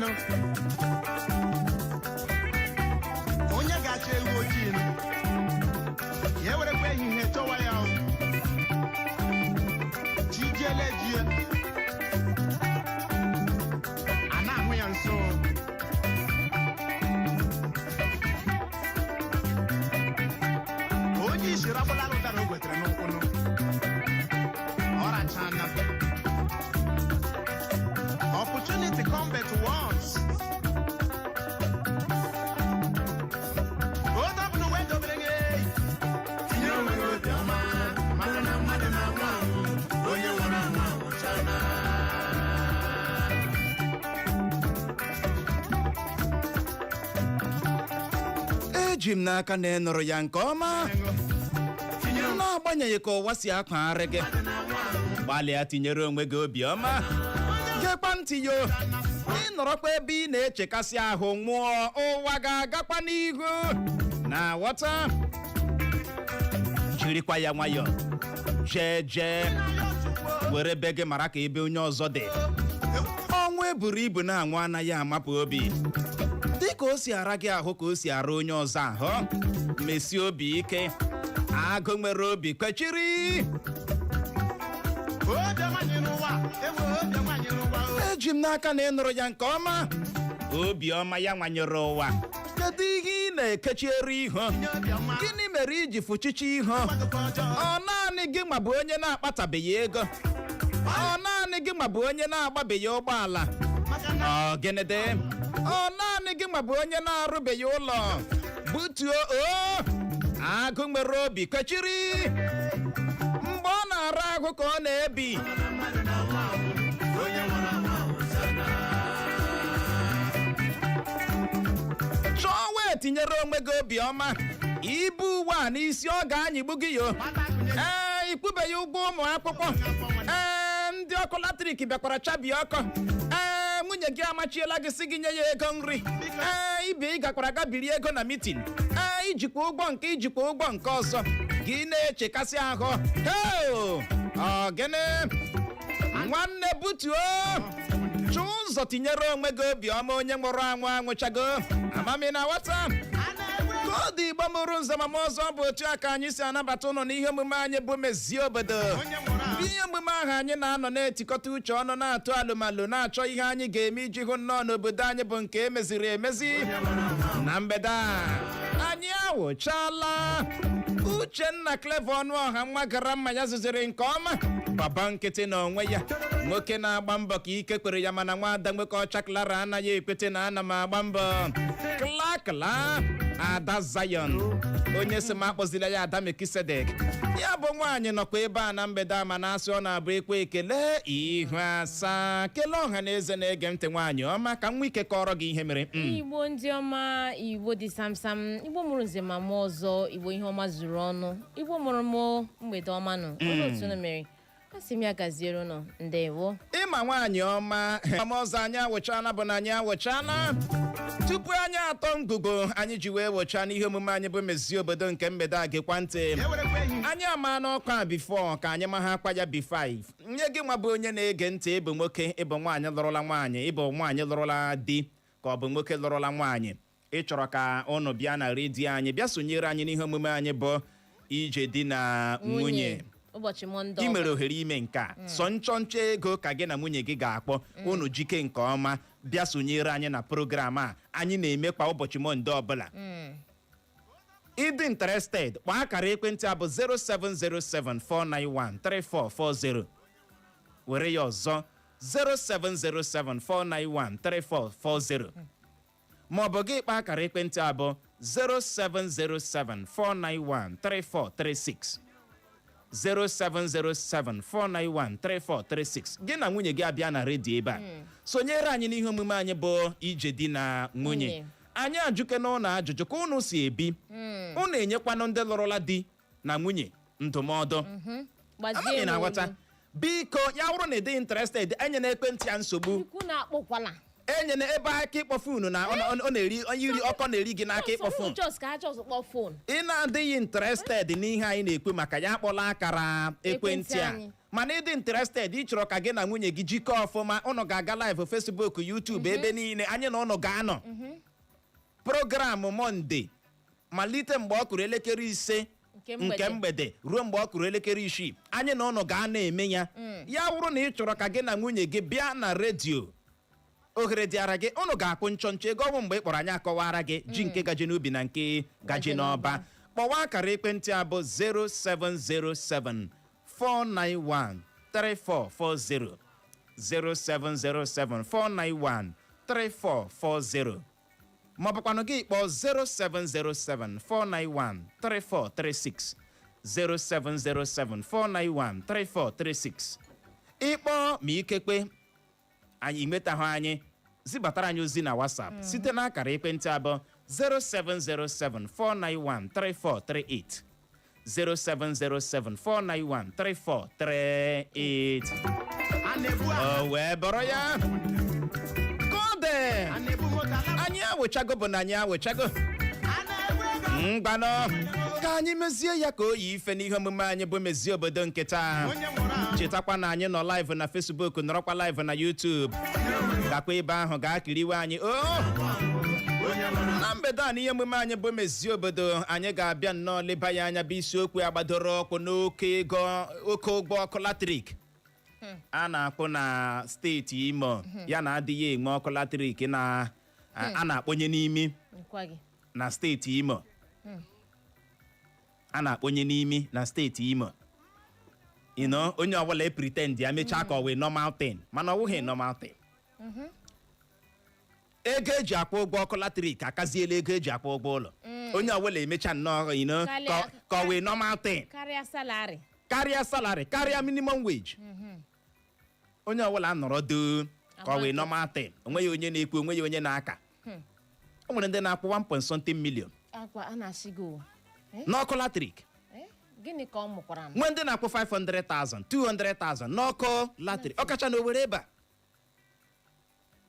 no. Onye gacha ewu ojii no. Ye were kwe ihe towa ya o. Chijele jie. Ana-akwu ya nso. Oji ishiri abụla ụdara o wetere n'ụkwụ no. Ọra chana. Opportunity come but once. Hold up no way to bring it. You know the man, madana, oh you wanna chana. Eji m n'aka na ịnụrụ ya nke ọma n'agbanyeghị ka ụwa si akpagharị gị gbalịa tinyere onwe gị obiọma gekwa ntị yo ịnọrọkwa ebe ị na-echekasị ahụ nwụọ ụwa ga-agakwa n'ihu na ghọta jirikwa ya nwayọ jee were be gị mara ka ebe onye ọzọ dị ọnwụ eburu ibu na-anwụ anaghị amapụ obi dịka o si ara gị ahụ ka o si ara onye ọzọ ahụ mesie obi ike agụ nwere obi kwechiri eji m n'aka na ịnụrụ ya nke ọma obiọma ya nwanyere ụwa kedu ihe ị na-ekechiere ihu gịnị mere iji fụchichi ihu ọ naanị gị ma bụ onye na-akpatabeghị ego ọ naanị gị ma bụ onye na-agbabeghị ụgbọala ọ gịnịdị ọ naanị gị ma bụ onye na-arụbeghị ụlọ butuo agụ nwere obi kechiri mgbe ọ na-ara agụ ka ọ na-ebi chọọ wee tinyere onwe gị obiọma ibu uwe a n'isi ọ ga-anyịgbu gị yo ikpubeghị ụgwọ ụmụ akwụkwọ ndị ọkụ latrik bịakwara chabie ọkụ nwunye gị amachiela gị si gị nye ya ego nri ibe ị gakwara aga biri ego na mitin ijikwa ụgwọ nke ọzọ gị na-echekasị ahụ gịnị nwanne butuo chụ ụzọ tinyere onwe gị obiọma onye nwụrụ anwụ anwụchago amami na nwata ka ọ dị Igbo mụrụ nze ma ọzọ bụ otu aka anyị si anabata ụnụ n'ihe omume anyị bụ Mezie Obodo ihe omume ahụ anyị na-anọ na-etikọta uche ọnụ na-atụ alụmalụ na-achọ ihe anyị ga-eme iji hụ nnọọ n'obodo anyị bụ nke emeziri emezi na mgbede a anyị awụchala Uchenna Clever Ọnụọha nwa gara mma ya zụziri nke ọma baba nkịtị na onwe ya nwoke na-agba mbọ ka ike kwere ya mana nwaada nwoke ọcha Clara anaghị ekwete na ana m agba mbọ Kla Ada Zion onye si m akpọzila ya Ada Mekisedek ya bụ nwaanyị nọkwa ebe a na mgbede a ma na-asị ọ na-abụ ekwe ekele ihu asaa kelee ọha na eze na-ege ntị nwaanyị ọma ka nwa ike kọrọ gị ihe mere Igbo ndị ọma Igbo dị samsam Igbo mụrụ nze ma m ọzọ Igbo ihe ọma zuru ọnụ Igbo mụrụ m mgbede ọma nụ otu na mere asị m ya gaziere ụnụ ndewo ịma nwaanyị ọma ọzọ anyị awụchana bụ na anyị awụchana tupu anyị atọ ngụgo anyị ji wee wụcha n'ihe omume anyị bụ Mezie Obodo nke mgbede a gekwa ntị anyị ama n'ọkụ a bifo ka anyị ma ha akwa ya B5 nye gị nwa bụ onye na-ege ntị ịbụ nwoke ịbụ nwaanyị lụrụla nwaanyị ịbụ nwaanyị lụrụla di ka ọ bụ nwoke lụrụla nwaanyị ị chọrọ ka ụnụ bịa na redio anyị bịa sonyere anyị n'ihe omume anyị bụ ije di na nwunye ụbọchị Mọnde ị mere ohere ime nke a sọ nchọnchọ ego ka gị na nwunye gị ga-akpọ unu jike nke ọma bịa sonyere anyị na program a anyị na-eme kwa ụbọchị Mọnde ọbụla ịdị interested kpọọ akara ekwentị a bụ 07074913440 were ya ọzọ 07074913440 maọbụ gị kpọọ akara ekwentị a bụ 07074913436 07074913436 gị na nwunye gị abịa na redio ebe a sonyere anyị n'ihe omume anyị bụ ije di na nwunye anyị ajụke n'ụlọ ajụjụ ka ụnụ si ebi ụnụ enyekwanụ ndị lụrụla di na nwunye ndụmọdụ amaghị na aghọta biko ya wụrụ na ịdị interested enye na ekwentị ya nsogbu enye na ebe aka ịkpọ fonu na ọ na-eri onye iri ọkọ na-eri gị n'aka ịkpọ fonu ị na-adịghị interested n'ihe anyị na-ekwu maka ya akpọla akara ekwentị a mana ịdị interested ịchọrọ ka gị na nwunye gị jikọọ ọfụma ụnụ ga-aga live Facebook YouTube ebe niile anyị na ụnụ ga-anọ programụ Mọnde malite mgbe ọ kụrụ elekere 5 nke mgbede ruo mgbe ọ kụrụ elekere 6 anyị na ụnụ ga na-eme ya ya wụrụ na ị chọrọ ka gị na nwunye gị bịa na redio ohere dịara gị ụnụ ga-akwụ nchọnchọ ego ọnwụ mgbe ị kpọrọ anyị akọwara gị ji nke gaje n'ubi na nke gaje n'ọba kpọwa akara ekwentị a bụ 0707 491 3440 0707 491 3440 ma ọ bụkwanụ gị kpọọ 0707 491 3436 0707 491 3436 ịkpọọ ma ikekwe anyị metahụ anyị zibatara anyị ozi na WhatsApp site n'akara ekwentị abụọ 0707 491 3438 0707 491 3438 o wee bọrọ ya kode anyị awechago bụ na anyị awechago mgbanụ ka anyị mezie ya ka o yi ife n'ihe omume anyị bụ Mezie Obodo nke taa chetakwa na anyị nọ live na Facebook nọrọkwa live na YouTube gakwa ebe ahụ ga-akiriwe anyị na mgbede a n'ihe omume anyị bụ Mezie Obodo anyị ga-abịa nnọọ leba ya anya bụ isiokwu ya gbadoro ọkụ n'oke ụgbọ ọkụ latrik a na-akpụ na steeti Imo ya na adịghị enwe ọkụ latrik na a na-akpọnye n'imi na steeti Imo a na-akpọnye n'imi na steeti Imo onye ọbụla pretend ya mechaa ka ọ wee normal thing mana ọ wụghị normal thing ego eji akwụ ụgwọ ọkụ latrik akaziela ego eji akwụ ụgwọ ụlọ onye ọbụla emecha nnọọ ka ọ wee normal thing karịa salary karịa minimum wage onye ọbụla nọrọ doo ka ọ wee normal thing onweghị onye na-ekwu onweghị onye na-aka o nwere ndị na-akwụ 1.something million n'ọkụ latrik nwee ndị na-akwụ 500,000 200,000 n'ọkụ latrik ọkacha na Owerri ebe a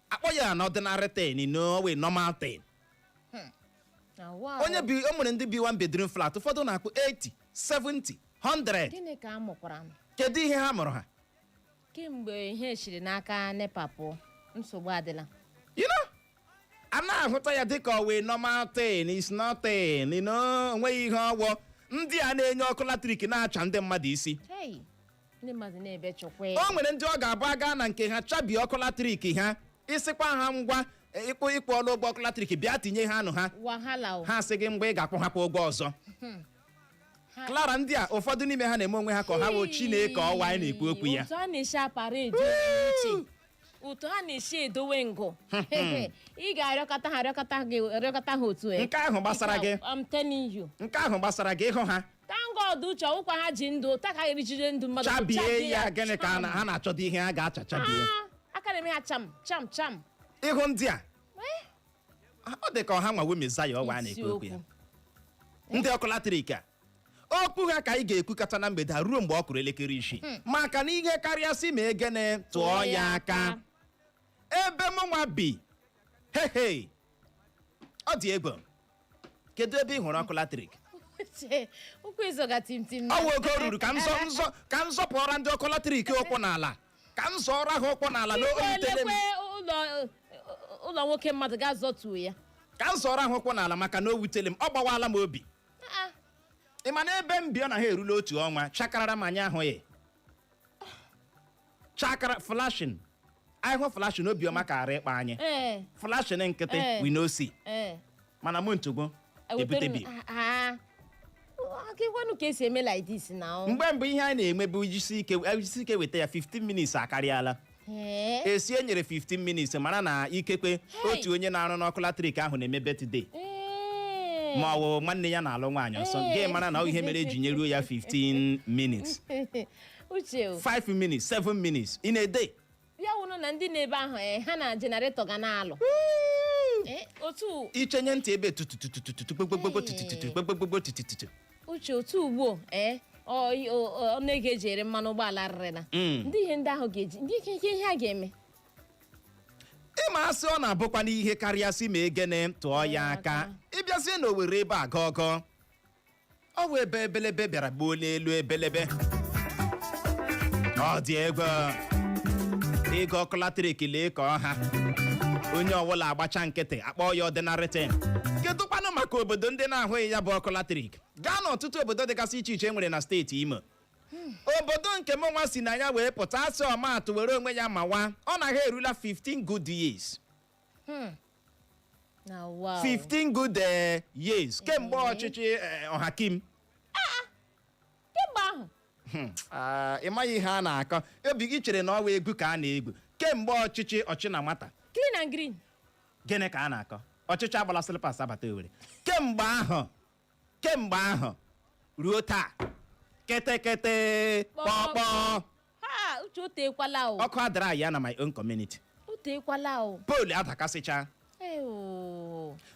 akpọ ya na ordinary thing n'owe normal thing o nwere ndị bi 1 bedroom flat ụfọdụ na-akwụ 80 70 100 kedu ihe ha mụrụ ha kemgbe ihe chiri n'aka NEPA pụọ nsogbu adịla a na-ahụta ya dịka ọwe normal thing is nothing onweghị ihe ọgwọ ndị a na-enye ọkụ latrik na-acha ndị mmadụ isi ndị mmadụ na-ebe chọkwa o nwere ndị ọ ga-abụ aga na nke ha chabie ọkụ latrik ha isikwa ha ngwa ịkpụ ọlụ ụgwọ ọkụ latrik bịa tinye ha anụ ha ha sị gị mgbe ị ga-akwụhapụ ụgwọ ọzọ Clara ndị a ụfọdụ n'ime ha na-eme onwe ha ka ha bụ Chineke ọwa anyị na-ekwu okwu ya ụtọ ha na-esi edowe ngụ ị ga-arịọkọta ha otu nke ahụ gbasara gị nke ahụ gbasara gị ịhụ ha tangod uche ụkwa ha ji ndụ ta ka erijide ndụ mmadụ chabie ya gịnị ka ha na-achọta ihe ha ga-acha chabie aka na-eme ha cham ịhụ ndị a ọ dị ka ọha nwawe Mezie ọwa a na-ekwu okwu ya ndị ọkụ latrik a okwu ha ka anyị ga-ekwukọta na mgbede a ruo mgbe ọ kụrụ elekere 6 maka na ihe karịasị ma egene tụọ ya aka ebe mụnwa bi ọ dị egwu kedu ebe ị hụrụ ọkụ latrik ọ wụ oge o ruru ka m zọpụọra ndị ọkụ latrik ụkwụ n'ala ka m zọọrọ ha ụkwụ n'ala n'olitele m ụlọ nwoke mmadụ ga-azọtuo ya ka m zọọrọ ha ụkwụ n'ala maka na o wutele m ọ gbawala m obi ị ma na ebe m bi ọ na ha erula otu ọnwa chakarara m anya ahụghị chakara flashin anyị hụ flashin obiọma ka ara ịkpa anyị flashin nkịtị we no see mana mụ ntụgo ebutebi akịkwanụ ka esi eme like this na mgbe mbụ ihe anyị na-eme bụ ijisi ike weta ya 15 minutes akarịala esi e nyere 15 minutes mara na ikekwe otu onye na-arụ n'ọkụ latrik ahụ na-eme birthday ma ọ bụ nwanne ya na-alụ nwaanyị ọsọ gị mara na ihe mere eji nyeruo ya 15 minutes 5 minutes 7 minutes ị na-ede ya wụrụ na ndị na-ebe ahụ ha na jenaretọ ga na-alụ otu ichenye ntị ebe uche otu ugbo ọ na-ege eji ere mmanụ ụgbọala rịrịla ndị ihe ndị ahụ ga-eji ndị ihe ha ga-eme ịma asị ọ na-abụkwa n'ihe karịasị ma egene tụọ ya aka ịbịazie na Owerri ebe a gọgọ ọ bụ ebe ebelebe bịara gbuo n'elu ebelebe ọ dị ego ego ọkụ latrik lee ka ọha onye ọbụla agbacha nkịtị akpọ ya ọdịnarịtị. Kedụkwanụ maka obodo ndị na-ahụghị ya bụ ọkụ latrik? Gaa n'ọtụtụ obodo dịgasị iche iche nwere na steeti Imo. Obodo nke m nwa si na ya wee pụta asị ọmatụ were onwe ya mawa, ọ naghị erula 15 good years. 15 good years kemgbe ọchịchị Ọhakim. Kemgbe ahụ ị maghị ihe a na-akọ, obi gị chere na ọ wee egwu ka a na-egwu kemgbe ọchịchị ọchịna nwata. clean and green. Gịnị ka a na-akọ? Ọchịchị agbala slippers abata Owerri. Kemgbe ahụ ruo taa kete kpọkpọ. Ha, uche o teekwala o. Ọkụ adara ya na my own community. O teekwala o. Poolu adakasịcha.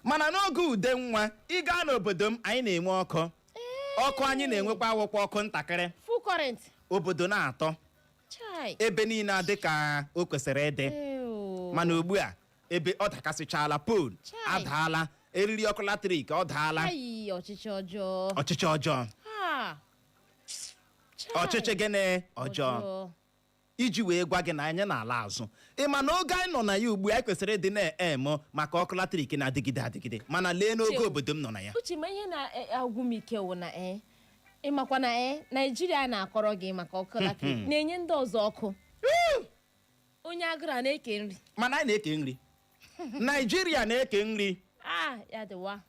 Mana n'oge ude nwa ị gaa n'obodo m anyị na-enwe ọkụ. Ọkụ anyị na-enwekwa awụkwa ọkụ ntakịrị. Full current. Obodo na-atọ. Chai. Ebe niile adị ka o kwesịrị ịdị. Mana ugbu a ebe ọ dakasịchala poolu adaala, eriri ọkụ latrik ọ daala. Ayi, ọchịchị ọjọọ. Ọchịchị ọjọọ. Ha. Ọchịchị gịnị ọjọọ? Iji wee gwa gị na anyị na-ala azụ. Ị ma na oge anyị nọ na ya ugbu a kwesịrị ịdị na-eme maka ọkụ latrik na-adịgide adịgide, mana lee n'oge obodo m nọ na ya. Uche ma ihe na-agwụ m ike wụ na ịmakwa na Naijiria na-akọrọ gị maka ọkụ latrik na-enye ndị ọzọ ọkụ. Onye agụrụ a na-eke nri. Mana anyị na-eke nri. Naijiria na-eke nri. Ya dịwa.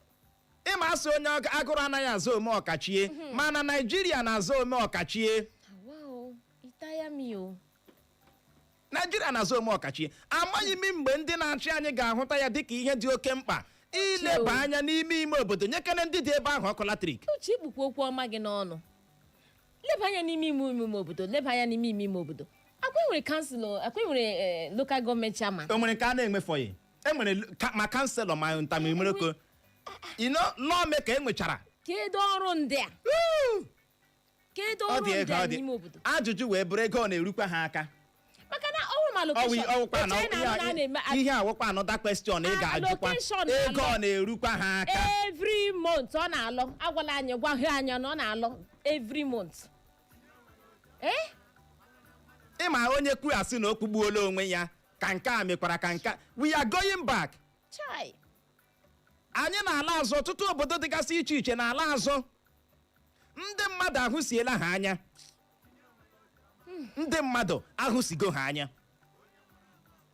Ịma asị onye agụrụ anaghị azụ ome ọkachie, mana Naijiria na-azụ ome ọkachie. Itaya mi o. Naijiria na-azụ ome ọkachie. Amaghị m mgbe ndị na-achị anyị ga-ahụta ya dịka ihe dị oke mkpa ileba anya n'ime ime obodo nyekere ndị dị ebe ahụ ọkụ latrik. Uche ikpukwa okwu ọma gị n'ọnụ. Leba anya n'ime ime obodo, leba anya n'ime ime obodo. Akwa nwere kanselọ, akwa nwere local government chairman. O nwere nke a na-enwefọghị. E nwere ma kanselọ ma ntamiriko. Lọmeka enwechara. Kedu ọrụ ndị a? Kedu ọrụ ndị a n'ime obodo? Ajụjụ wee bụrụ ego ọ na-erukwa ha aka. Maka na ọrụ ma location. Ihe awụkwa anọda question ị ga-ajụkwa. Ego ọ na-erukwa ha aka. Every month ọ na-alọ. Agwala anyị gwa ha anya na ọ na-alọ every month. Ịma onye kwuru asị na o kpugbuola onwe ya ka nke a mekwara ka nke. We are going back. Chai. Anyị na-ala azụ, ọtụtụ obodo dịgasị iche iche na-ala azụ. Ndị mmadụ ahụsiela ha anya. Ndị mmadụ ahụsigo ha anya.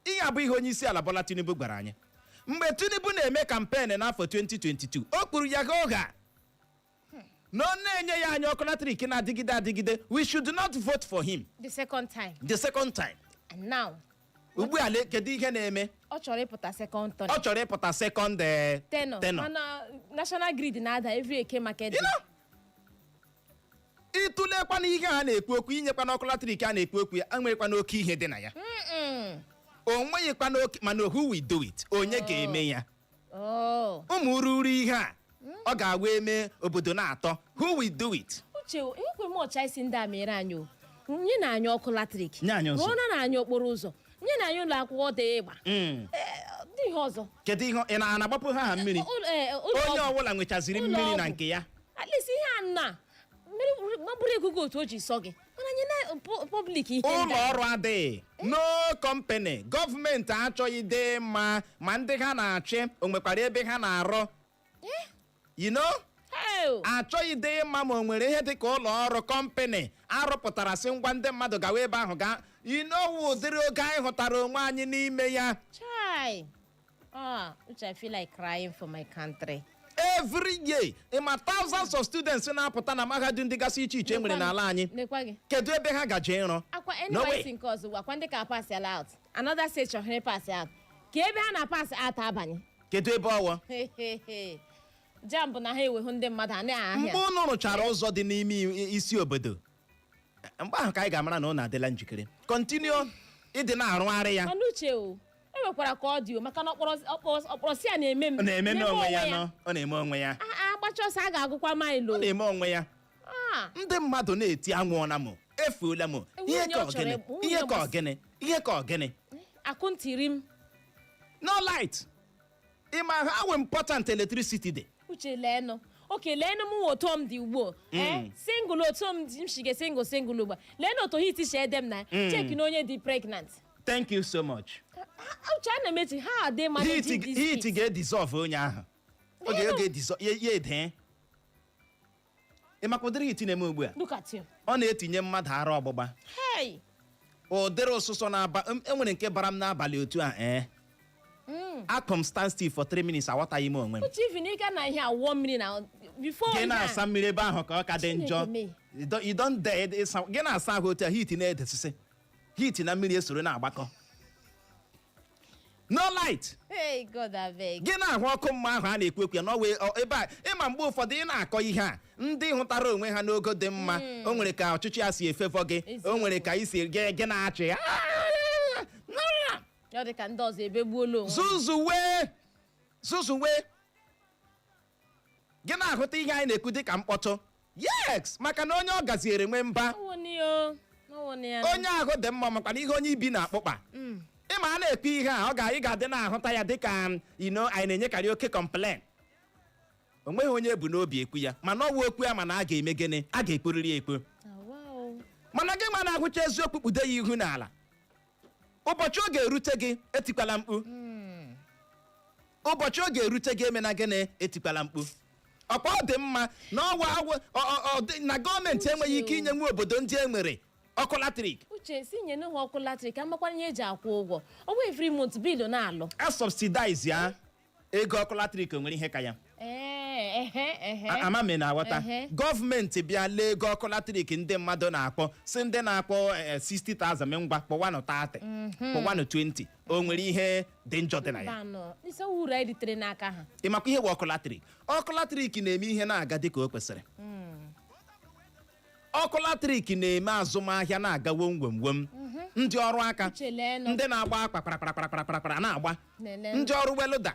Ihe abụ ihe onye isi ala Bola Tinubu gwara anyị. Mgbe Tinubu na-eme kampen n'afọ 2022, o kwuru ya gha na ọ na-enye ya anya ọkụ latrik na-adịgide adịgide. We should not vote for him. The second time. And now. Ugbu a kedu ihe na-eme? Ọ chọrọ ịpụta second turn. Ọ chọrọ ịpụta second tenor. Mana national grid na-ada every eke market day. Ịtụlekwana ihe a na-ekwu okwu, inyekwana ọkụ latrik a na-ekwu okwu ya, enwerekwana oke ihe dị na ya. O nweghịkwana oke, mana who will do it? Onye ga-eme ya? Ụmụ ururu ihe a ọ ga-awa eme obodo na-atọ. Who will do it? Uche, ekwe m ọcha isi ndị a mere anyị o. Nye na anyị ọkụ latrik. Rụọ na anyị okporo ụzọ. Nye na anyị ụlọ akwụkwọ dị ịgba. Dị ihe ọzọ. Kedu ihe ị na-agbapụ ha mmiri? Onye ọbụla nwechaziri mmiri na nke ya. At least ihe a nna mmiri mabụrụ ego otu o ji sọ gị. Mana nye na public ihe. Ụlọ ọrụ adịghị. No company. Gọọmenti achọghị dị mma ma ndị ha na-achị o nwekwara ebe ha na-arụ. You know? Achọghị dị mma ma o nwere ihe dịka ụlọ ọrụ kọmpanị arụpụtara sị ngwa ndị mmadụ gawa ebe ahụ gaa. You know ụdịrị oge anyị hụtara onwe anyị n'ime ya. Chai. Which I feel like crying for my country. Every year, thousands of students na-apụta na mahadum dịgasị iche iche nwere n'ala anyị. Kedu ebe ha gaje ịrụ? Akwa NYC nke ọzọ akwa ndị ka pass out. Another state chọrọ pass out. Ka ebe ha na pass out abanye. Kedu ebe ọwọ? Jambụ na ha ewehụ ndị mmadụ a na-ahịa. Mgbe unu rụchara ụzọ dị n'ime isi obodo, mgbe ahụ ka anyị ga-amara na unu adịla njikere. Continue ịdị na-arụgharị ya. Mana uche o, enwekwara ka ọ dị o maka na ọkpọrọsị a na-eme m. Ọ na-eme n'onwe ya nọ. Ọ na-eme onwe ya. Agbacha ọsọ a ga-agụkwa maịlụ. Ọ na-eme onwe ya. Ndị mmadụ na-eti anwụọla m, efuola m. Ihe ka ọgịnị. Akụ ntiri m. No light. Ịma how important electricity dị. Uche leenụ okay lee m otu m dị ugbo single otu m shige single ugbo lee na otu hit she edem na check na onye dị pregnant. Thank you so much. Uche a na-emechi ha dey managing this hit ga-dissolve onye ahụ. Oge dissolve ya ede. Ị makwa ụdịrị hit na-eme ugbu a? Look at you. Ọ na-etinye mmadụ ara ọgbụgba. Hey. Ụdịrị ụsụsọ na-aba enwere nke bara m n'abalị otu a akọm stand still for 3 minutes aghọtaghị m onwe m. Uche even ị ga na ihe awọ mmiri na before gị na-asa mmiri ebe ahụ ka ọ ka dị njọ. You don't dare gị na-asa ahụ otu a hit na-edesisi hit na mmiri esoro na-agbakọ. No light. Hey God abeg. Gị na-ahụ ọkụ mma ahụ a na-ekwu ekwu ya n'ọwa ebe a ịma mgbe ụfọdụ ị na-akọ ihe a ndị hụtara onwe ha n'ogo dị mma o nwere ka ọchịchị ya si efefọ gị o nwere ka isi gị na-achị ya dị ka ndị ọzọ ebegbuola onwe zuzuwe gị na-ahụta ihe anyị na-ekwu dị ka mkpọtụ yes maka na onye ọ gaziere nwe mba onye ahụ dị mma makwana ihe onye ibi na-akpụkpa ịma a na-ekwu ihe a ị ga-adị na-ahụta ya dịka anyị na-enyekarị oke complain o nweghị onye bụ n'obi ekwu ya mana ọwụ okwu ya mana a ga-eme gịnị a ga-ekporiri ya ekpo mana gị ma na-ahụcha eziokwu kpude ya ihu n'ala ụbọchị ọ ga-erute gị etikwala mkpu ụbọchị ọ ga-erute gị emena gịnị etikwala mkpu ọkwa ọ dị mma na na gọọmenti enweghị ike inye nwe obodo ndị e nwere ọkụ latrik. Uche si nye n'ụlọ ọkụ latrik amakwana ihe eji akwụ ụgwọ ọ bụ every month bill na-alụ a subsidize ya ego ọkụ latrik nwere ihe ka ya ama m na-aghọta gọọmenti bịa lee ego ọkụ latrik ndị mmadụ na-akpọ si ndị na-akpọ 60,000 ngwa kpọwanụ 30 kpọwanụ 20 o nwere ihe dị njọ dị na ya ị makwa ihe bụ ọkụ latrik na-eme ihe na-aga dị ka o kwesịrị ọkụ latrik na-eme azụmahịa na-aga wom ndị ọrụ aka ndị na-agba akpa kparakparakparakparakpara na-agba ndị ọrụ weluda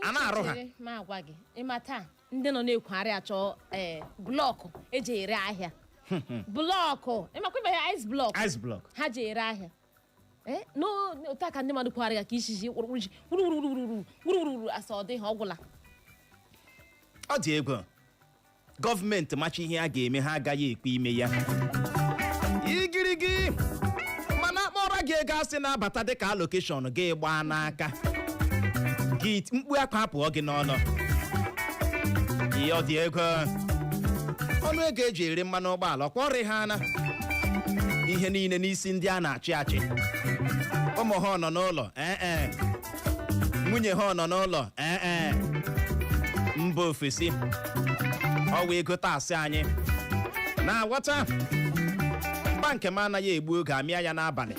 a na-arụ ha ma agwa gị ịma taa ndị nọ na-ekwugharị achọ blọkụ eji ere ahịa blọkụ ịmakwa ibe ya ice block ha ji ere ahịa n'otu aka ndị mmadụ kwugharị ya ka ishizi wuruwuru asa ọ dị ha ọgwụla ọ dị egwu gọọmenti macha ihe a ga-eme ha agaghị ekpe ime ya igirigi mana akpọrọ gị ego asị na-abata dịka alokeshọn gị gbaa n'aka gị mkpu aka apụọ gị n'ọnụ ihe ọ dị ego ọnụ ego eji ere mmanụ ụgbọala ọkpọrị ha na ihe niile n'isi ndị a na-achị achị ụmụ ha nọ n'ụlọ nwunye ha nọ n'ụlọ mba ofesi ọwa ego taasị anyị na-aghọta bankị m anaghị egbu oge amịa ya n'abalị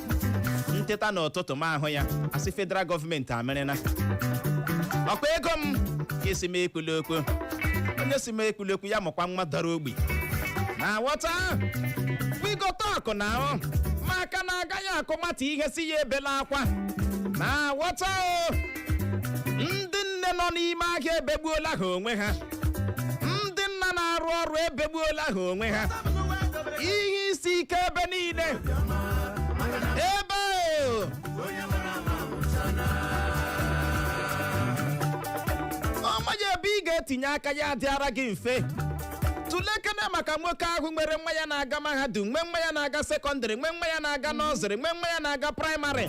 nteta n'ụtụtụ m ahụ ya asị federal gọọmenti amerịna ọkwa ego m ka esi m ekwulokwu onye si m ekwulokwu ya mụkwa nwa dara ogbi na-aghọta wigotọkụ na ahụ maka na agaghị akụ nwata ihe si ya ebela akwa na-aghọta ndị nne nọ n'ime ahịa ebegbuola ha onwe ha na-arụ ọrụ ebegbuola ha onwe ha ihe isi ike ebe niile ebe ọmaghị ebe ị ga-etinye aka ya adịara gị mfe tụlekene maka nwoke ahụ nwere nwa ya na-aga mahadum nwee nwa ya na-aga sekọndịrị nwee nwa ya na-aga nọzịrị nwee nwa ya na-aga praịmarị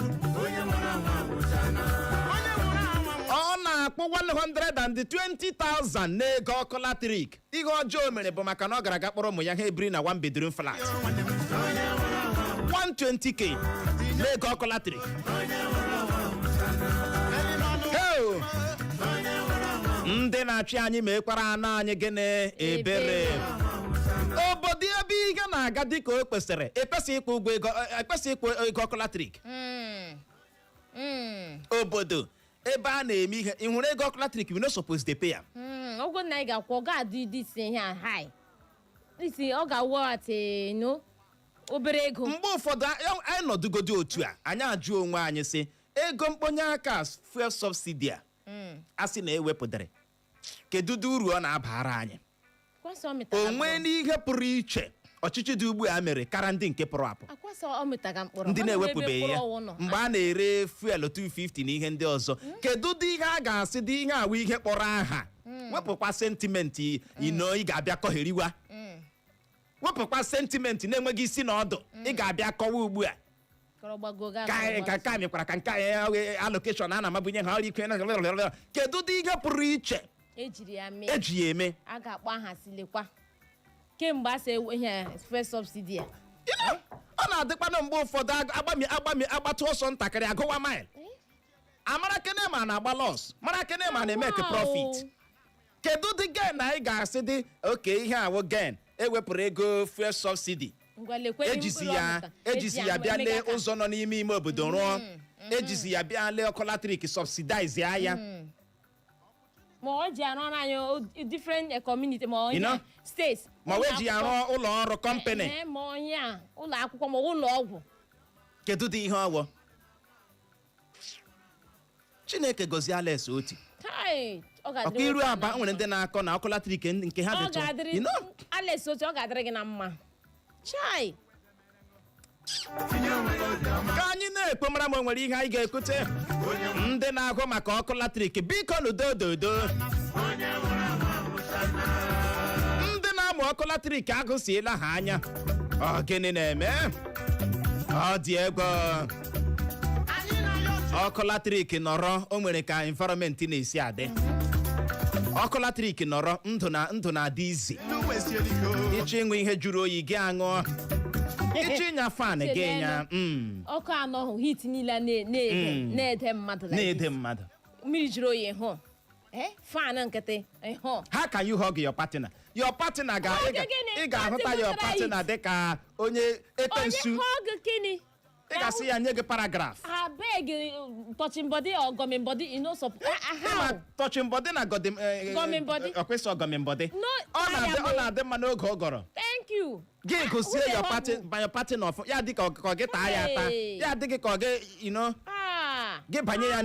ọ na-akpụ 120,000 n'ego ọkụ latrik ihe ọjọọ mere bụ maka na ọ gara aga kpọrọ ụmụ ya ha ebiri na 1 bedroom flat 120k n'ego ọkụ latrik ndị na-achị anyị ma ekwara anụ anyị gịnị ebere obodo ebe ihe na-aga dịka o kwesịrị ekwesịghị ịkwụ ego ọkụ latrik obodo ebe a na-eme ihe ị hụrụ ego ọkụ latrik we no suppose dey pay am ọgwụ na ị ga-akwụ ọ ga-adị disi ihe a high disi ọ ga-awọghachị no obere ego mgbe ụfọdụ anyị nọdụgodi otu a anyị ajụ onwe anyị sị ego mkponye aka fuel subsidy a sị na ewepụtara kedu uru ọ na-abara anyị onwe n'ihe pụrụ iche ọchịchị dị ugbu a mere kara ndị nke pụrụ apụ ndị na-ewepụbeghị ya mgbe a na-ere fuel 250 na ihe ndị ọzọ kedu dị ihe a ga-asị dị ihe awụ ihe kpọrọ aha wepụkwa sentimenti ị ga-abịa kọgheriwa wepụkwa sentimenti na-enweghị isi na ọdụ ị ga-abịa kọwa ugbu a ka mịkwara ka nke allocation a na-amabunye ha ọrụ ike kedu dị ihe pụrụ iche eji ya eme a ga-akpọ aha silekwa kemgbe a sị first subsidy ọ na-adịkwana mgbe ụfọdụ agbatụ ọsọ ntakịrị agụwa mile amara kene ma na-agba loss mara kene ma na-eme profit kedu dị gen na ị ga-asị dị oke ihe awụ gen ewepụrụ ego fuel subsidy ejizi ya bịa lee ụzọ nọ n'ime ime obodo rụọ ejizi ya bịa lee ọkụ latrik subsidize ya ma ọ ji arụ anyị different community ma onye states ma wee ji arụ ụlọ ọrụ company ma onye ụlọ akwụkwọ ma ụlọ ọgwụ kedu dị ihe ọwụ Chineke gozie Alex oti ọkụ iru aba nwere ndị na-akọ na ọkụ latrik nke ha dịtụ Alex oti ọ ga-adịrị gị na mma chai ka anyị na-ekpo mara ma o nwere ihe anyị ga-ekute ndị na-agụ maka ọkụ latrik biko n'udododo ndị na-amụ ọkụ latrik agụsiela ha anya ọ gịnị na-eme ọ dị egwu ọkụ latrik nọrọ o nwere ka environment na-esi adị ọkụ latrik nọrọ ndụ na-adị izi ịchọ ịṅụ ihe jụrụ oyi gị aṅụọ ịchọ ịnya fan gị nya ọkụ anọghị hit niile na-ede mmadụ mmiri jụrụ oyi hụ fan nkịtị hụ how can you hug your partner ị ga-ahụta your partner dịka onye etensu ị ga-asị ya nye gị paragraph abeg touching body or gomming body you know how touching body na gomming body ọkwesị gomming body ọ na-adị mma n'oge ụgọrọ thank you gị gosie your partner ọfụ ya dị ka ọ gị taa ya ata ya dị gị ka ọ gị gị banye ya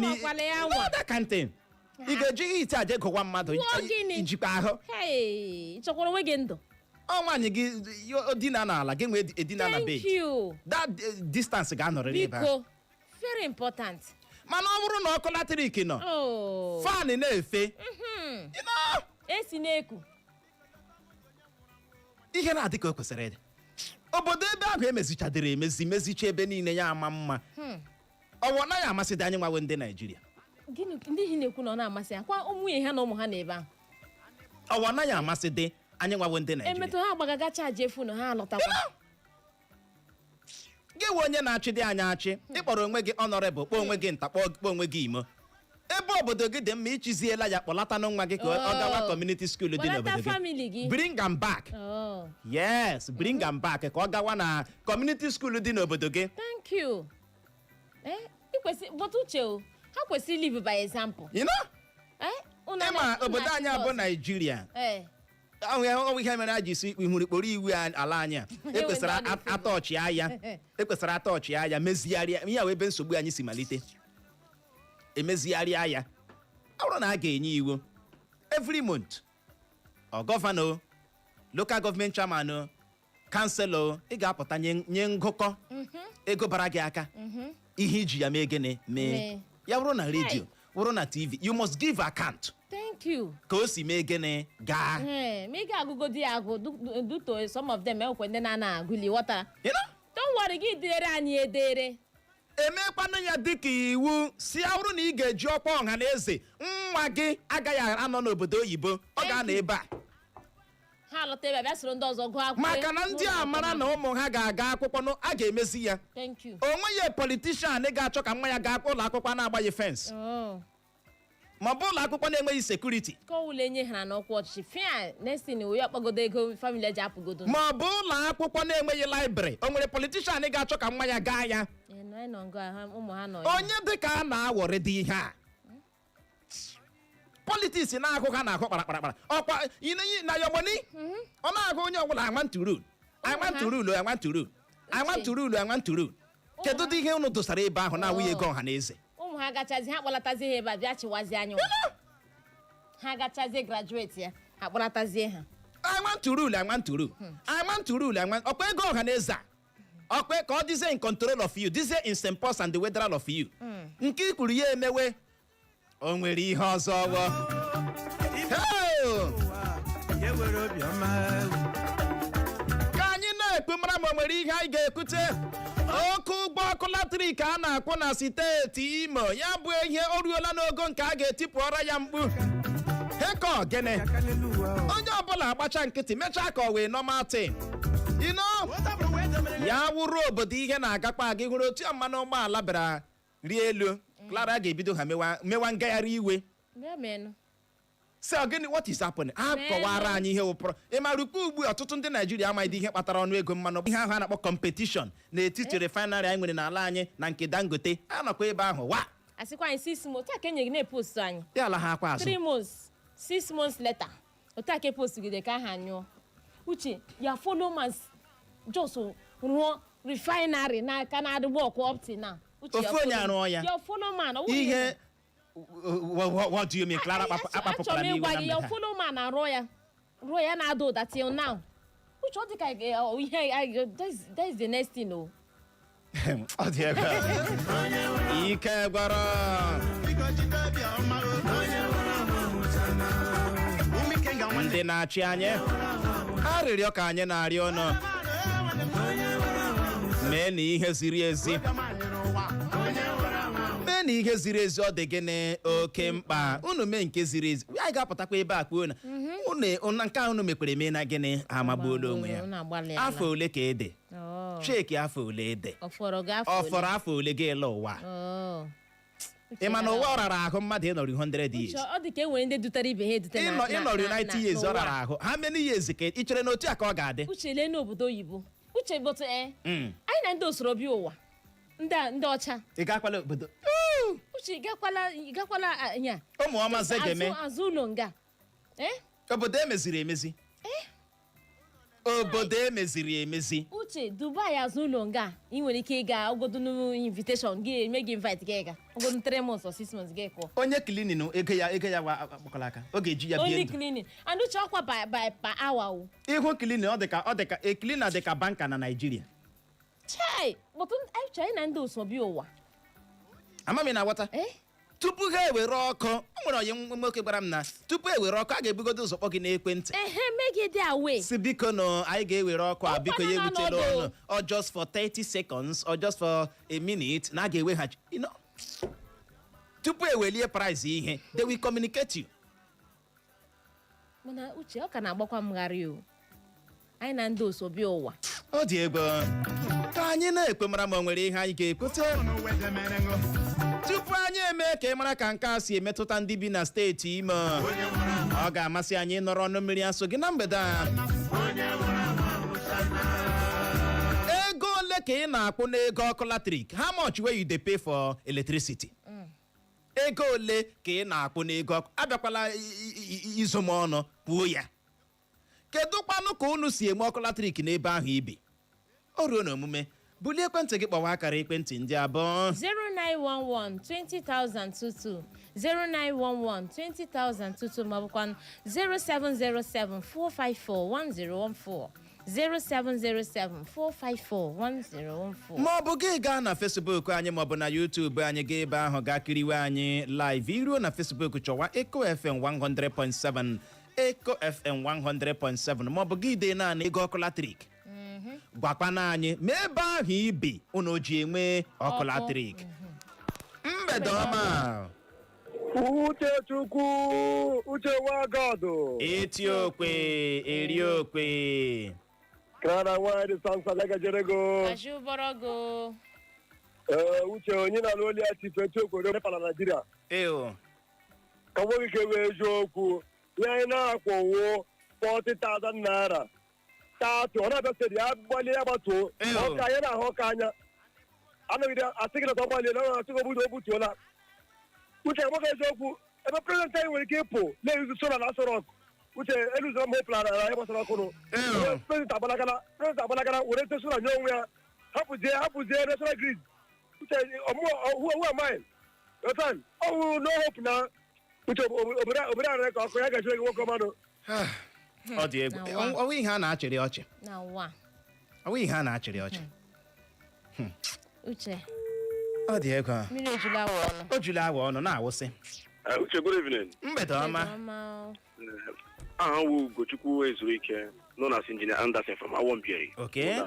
that kind thing ị ga-eji ihe ite aje gụwa mmadụ ijikwa ahụ chọkwara onwe gị ndụ ọ nwaanyị gị dina n'ala gị nwee edina na bed that distance ga-anọrịrị ebe ahụ very important mana ọ bụrụ na ọkụ latrik nọ fan na-efe esi na-eku ihe na-adị ka o kwesịrị ịdị obodo ebe ahụ emezichadịrị mezicha ebe niile ya ama mma ọwụ naghị amasị dị anyị nwawe ndị Naijiria ndị ihe na-ekwu na ọ na-amasị ha kwa ụmụnye ha na ụmụ ha na-ebe ahụ ọwụ naghị amasị dị anyị nwawe ndị Naijiria emetụ ha agbagaga chaji efu na ha alọtakwa gị nwe onye na-achị dị anyị achị ịkpọrọ onwe gị honorable kpọọ onwe gị nta kpọọ onwe gị imo ebe obodo gị dị mma ichiziela ya kpọlata nwa gị ka ọ gawa community school dị n'obodo gị bring am back yes bring am back ka ọ gawa na community school dị n'obodo gị thank you but uche ha kwesịrị live by example ịma obodo anyị abụ Naijiria ọnwụ ihe mere a ji si ihuru kporo iwu ala anyị ekwesịrị atọchị anya mezigharịa ya ebe nsogbu anyị si malite emezigharịa ya ọ bụrụ na a ga-enye iwu every month gọvanọ local government chairman kanselọ ị ga-apụta nye ngụkọ ego bara gị aka ihe iji ya mee gịnị mee ya bụrụ na redio bụrụ na TV you must give account thank you ka o si mee gịnị gaa mee ga agụgodi ya agụ duto some of them ekwe ndị na-agụli ghọtara don't worry gị dere anyị edere emekwanụ ya dịka iwu si bụrụ na ị ga-eji ọkwa ọha na eze nwa gị agaghị anọ n'obodo oyibo ọ ga-anọ ebe a ha lọta ebe bịa soro ndị ọzọ gụọ akwụkwọ maka na ndị a mara na ụmụ ha ga-aga akwụkwọ a ga-emezi ya onweghị politishan ga-achọ ka nwa ya gaa ụlọ akwụkwọ na-agbaghị fensị ma ọ bụ ụlọ akwụkwọ na-enweghị sekuriti ka ọ wụla enye ha n'ọkwa ọchịchị fia nesin wee akpagodo ego famili eji apụgodo ma ọ bụ ụlọ akwụkwọ na-enweghị laibrị o nwere politishan ga-achọ ka nwa ya gaa ya onye dị ka a na-awọrị dị ihe a politiks na-agụ ha na-agụ kparakparakpara ọkwa na yomoni ọ na-agụ onye ọbụla anwanturu kedu dị ihe unu dosara ebe ahụ na-awụghị ego ọha na eze ụmụ ha gachazi ha kpọlatazie ha ebe a bịa chịwazie anya ha gachazie grajueti ya ha kpọlatazie ha I want to rule, I want to rule. I want to rule, I want. Okay, go Haneza. Okay, call this in control of you. This is in St. Paul and the weather of you. Nke kwuru ya emewe. O nwere ihe ọzọ wo. Ka anyị na-ekwu mara ma o nwere ihe anyị ga-ekute. Oku ụgbọ ọkụ latrik a na-akpọ na steeti Imo ya bụ ihe o ruola n'ogo nke a ga-etipụọra ya mkpu. Heko gene. Onye ọbụla agbacha nkịtị mechaa ka ọ wee nọmatị. Ya wụrụ obodo ihe na-agakpa aga hụrụ otu mmanụ ụgbọala bịara rie elu. Clara ga-ebido ha mewa ngagharị iwe. So gịnị what is happening? A kọwara anyị ihe wụpụrụ. Ị mara ukwu ugbu ọtụtụ ndị Naijiria amaghị ihe kpatara ọnụ ego mmanụ. Ihe ahụ a na-akpọ competition n'etiti refinery anyị nwere n'ala anyị na nke Dangote. A nọkwa ebe ahụ wa. Asịkwa anyị 6 months. Otu a ka enye gị na-epost anyị. Ya ala ha akwa azụ. 3 months, 6 months later. Otu a ka epost gide ka ha anyụọ. Uche, ya follow man just rụọ refinery n'aka na-adịgba ọkụ up till now. Ofu onye arụọ ya. Your follow man. Ihe what do you mean, Clara? Achọrọ m ịgwa gị, your follow man arụọ ya. Rụọ ya na-ada ụda till now. Uche ọ dị ka ihe that is the next thing o. Ọ dị ebe. Ike gwara. Ndị na-achị anyị arịrịọ ka anyị na-arịọ ọnụ mee na ihe ziri ezi ọ dị gịnị oke mkpa unu mee nke ziri ezi anyị ga-apụtakwa ebe a kpuo na nke ahụ unu mekwere mee na gịnị amagbuola onwe ya afọ ole ka ede cheki afọ ole ede ọfọrọ afọ ole ga-ele ụwa ị ma na ụwa ọ rara ahụ mmadụ ịnọrọ 100 years ọ dị ka e nwere ndị dutere ibe ha edute na ịnọrọ 90 years ọ rara ahụ ha many years ka ị chere na otu a ka ọ ga-adị uche lee n'obodo oyibo uche bụtụ anyị na ndị osoro bịa ụwa ndị ọcha ị gakwala obodo uche gakwala nya ụmụ ọma zegeme azụ ụlọ nga obodo emeziri emezi obodo emeziri emezi uche Dubai azụ ụlọ nga ị nwere ike ịga ogodo invitation gị eme gị invite gị ga ogodo 3 months or 6 months gị kụọ onye cleaning ego ya gbakọla aka ọ ga-eji ya bie only cleaning and uche ọkwa by per hour ihu cleaning ọ dịka a cleaner dịka banka na Nigeria chai bụtụ anyị na ndị osobi ụwa amami na wata tupu ha ewere ọkụ o nwere onye nwoke gwara m na tupu ewere ọkụ a ga-ebugodo ụzọ kpọ gị n'ekwentị megide away si biko na anyị ga-ewere ọkụ a biko ya ewutela ọnụ or just for 30 seconds or just for a minute na a ga-eweghachi tupu ewelie price ihe they will communicate you mana uche ọ ka na-agbakwa mgharị o anyị na ndị osobi ụwa ọ dị ego ka anyị na-ekwe mara ma o nwere ihe anyị ga-ekwute tupu anyị eme ka ị mara ka nke a si emetụta ndị bi na steeti Imo ọ ga-amasị anyị ịnọrọ ọnụ mmiri asụ gị na mgbede a ego ole ka ị na-akpụ n'ego ọkụ latrik how much wey you dey pay for electricity ego ole ka ị na-akpụ n'ego ọkụ abịakwala izom ọnụ kwuo ya kedụkwanụ ka unu si eme ọkụ latrik n'ebe ahụ ibi o ruo n'omume bulie ekwentị gị kpọwa akara ekwentị ndị abụọ 0911-20,022 0911-20,022 maọbụkwa 0707-454-1014 0707-454-1014 maọbụ gị gaa na Facebook anyị maọbụ na YouTube anyị gaa ebe ahụ gaa kiriwe anyị live iruo na Facebook chọwa Eko FM 100.7 Eko FM 100.7 maọbụ gị dee naanị ego ọkụ latrik gwakwana anyị ma ebe ahụ ibi unu ji enwe ọkụ latrik mgbede ọma Uchechukwu Uche Wagado Etiokwe Eriokwe Kana wadi sansa lega jerego Ajuborogo Uche onye na loli ati Etiokwe re pala Nigeria ka wo ke we eziokwu ya na-akwowo 40,000 naira taatu ona be se ya gbali ya bato o ka ya na ho ka anya anagide asigide to gbali na atigo budo butola uche mo ke eziokwu ebe president anyị nwere ike ịpụ na-eyuzi sola na Asọ uche eluzo mo plan na ya gbasara ọkụ president agbalagara were te sola nye onwe ya hapụzie national grid uche who am I your time no hope na uche obodo arịrị ka ọkụ ya gachiri gị nwoke mmadụ ọ dị egwu ọwụ ihe a na-achịrị ọchị ọwụ ihe a na-achịrị ọchị Uche ọ dị egwu mmiri ejula awa ọnụ o jula awa ọnụ na-awụsị Uche, good evening. mgbede ọma Aha wu Ugochukwu ezuru ike known as Engineer Anderson from Awombia. okay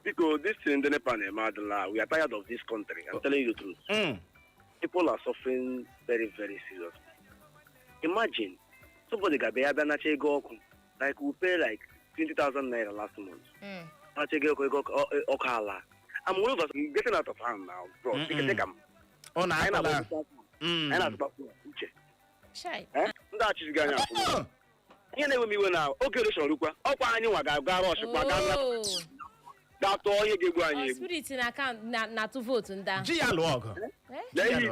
Because this thing the Nepal we are tired of this country. I'm telling you the truth. People are suffering very, very seriously. Imagine somebody got like we pay like 20,000 naira last month. I'm getting out of hand now, bro. You can take them. Oh, no, ihe na-enwe iwe na oge election rukwa ọkwa anyị nwa ga-aga rush kwa ga-atụ onye ga-egbu anyị egbu spirit na-atụ votu ndị ahụ ji ya lụọ ọgụ na-eyi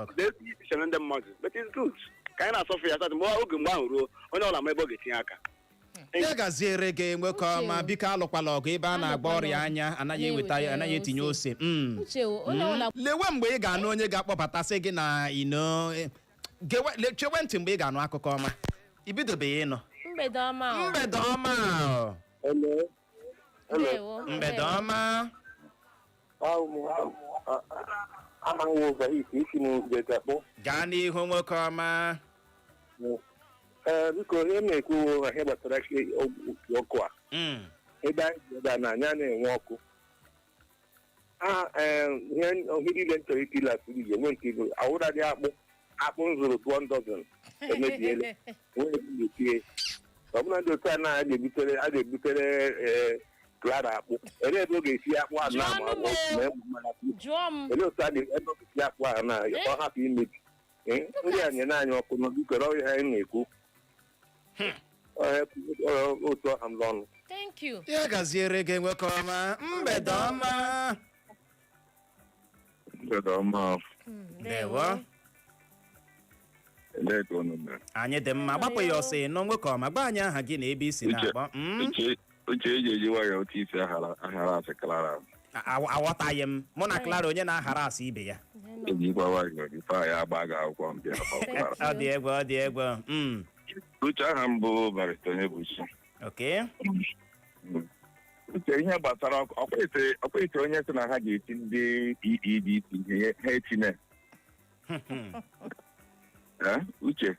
ndị mmadụ but it's good ka anyị na-asọfe ya satụ mgbe oge mgbe ahụ ruo onye ọla ma ebe ọ ga-etinye aka ya gaziere gị nwoke ọma biko alụkwala ọgụ ebe a na-agba ọrịa anya anaghị etinye ose lewe mgbe ị ga-anụ onye ga-akpọbatasị gị na ino chewe ntị mgbe ị ga-anụ akụkọ ọma ibidobeghị ịnọ mgbede ọma mgbede ọma mgbede ọma gaa n'ihu nwoke ọma biko ihe na-ekwu ihe gbasara ọkụ a ebe anyị na anya na-enwe ọkụ ihe niile m chọrọ ikele asụrụ ije nwe nke ibu awụradị akpụ m zụrụ 1 dozen emebiele tie ọbụna ndị otu a na a ga-ebutere Clara akpụ ele ebe ọ ga-esi akpụ a na ama ele otu a ebe ọ ga-esi akpụ a na ọ hapụ imebi ndị a nye anyị ọkụ n'obikere ọhịa anyị na-ekwu otu ọha m n'ọnụ ya gaziere gị nwoke ọma mgbede ọma mgbede ọma ndewo anyị dị mma gbapụ ya ọsọ ịnọ nwoke ọma gba anyị aha gị na ebe isi na-akpọ uche eji eji nwayọ otu isi ahara asị Clara aghọtaghị m mụ na Clara onye na-ahara asị ibe ya eji gwa nwayọ ife a ya agba gị akwụkwọ mbịa ọ dị egwu ọ dị egwu uche aha m bụ barista onye bụ isi okay uche ihe gbasara ọkwa ite onye sị na ha ga-eti ndị EEDC ihe ha etinye uche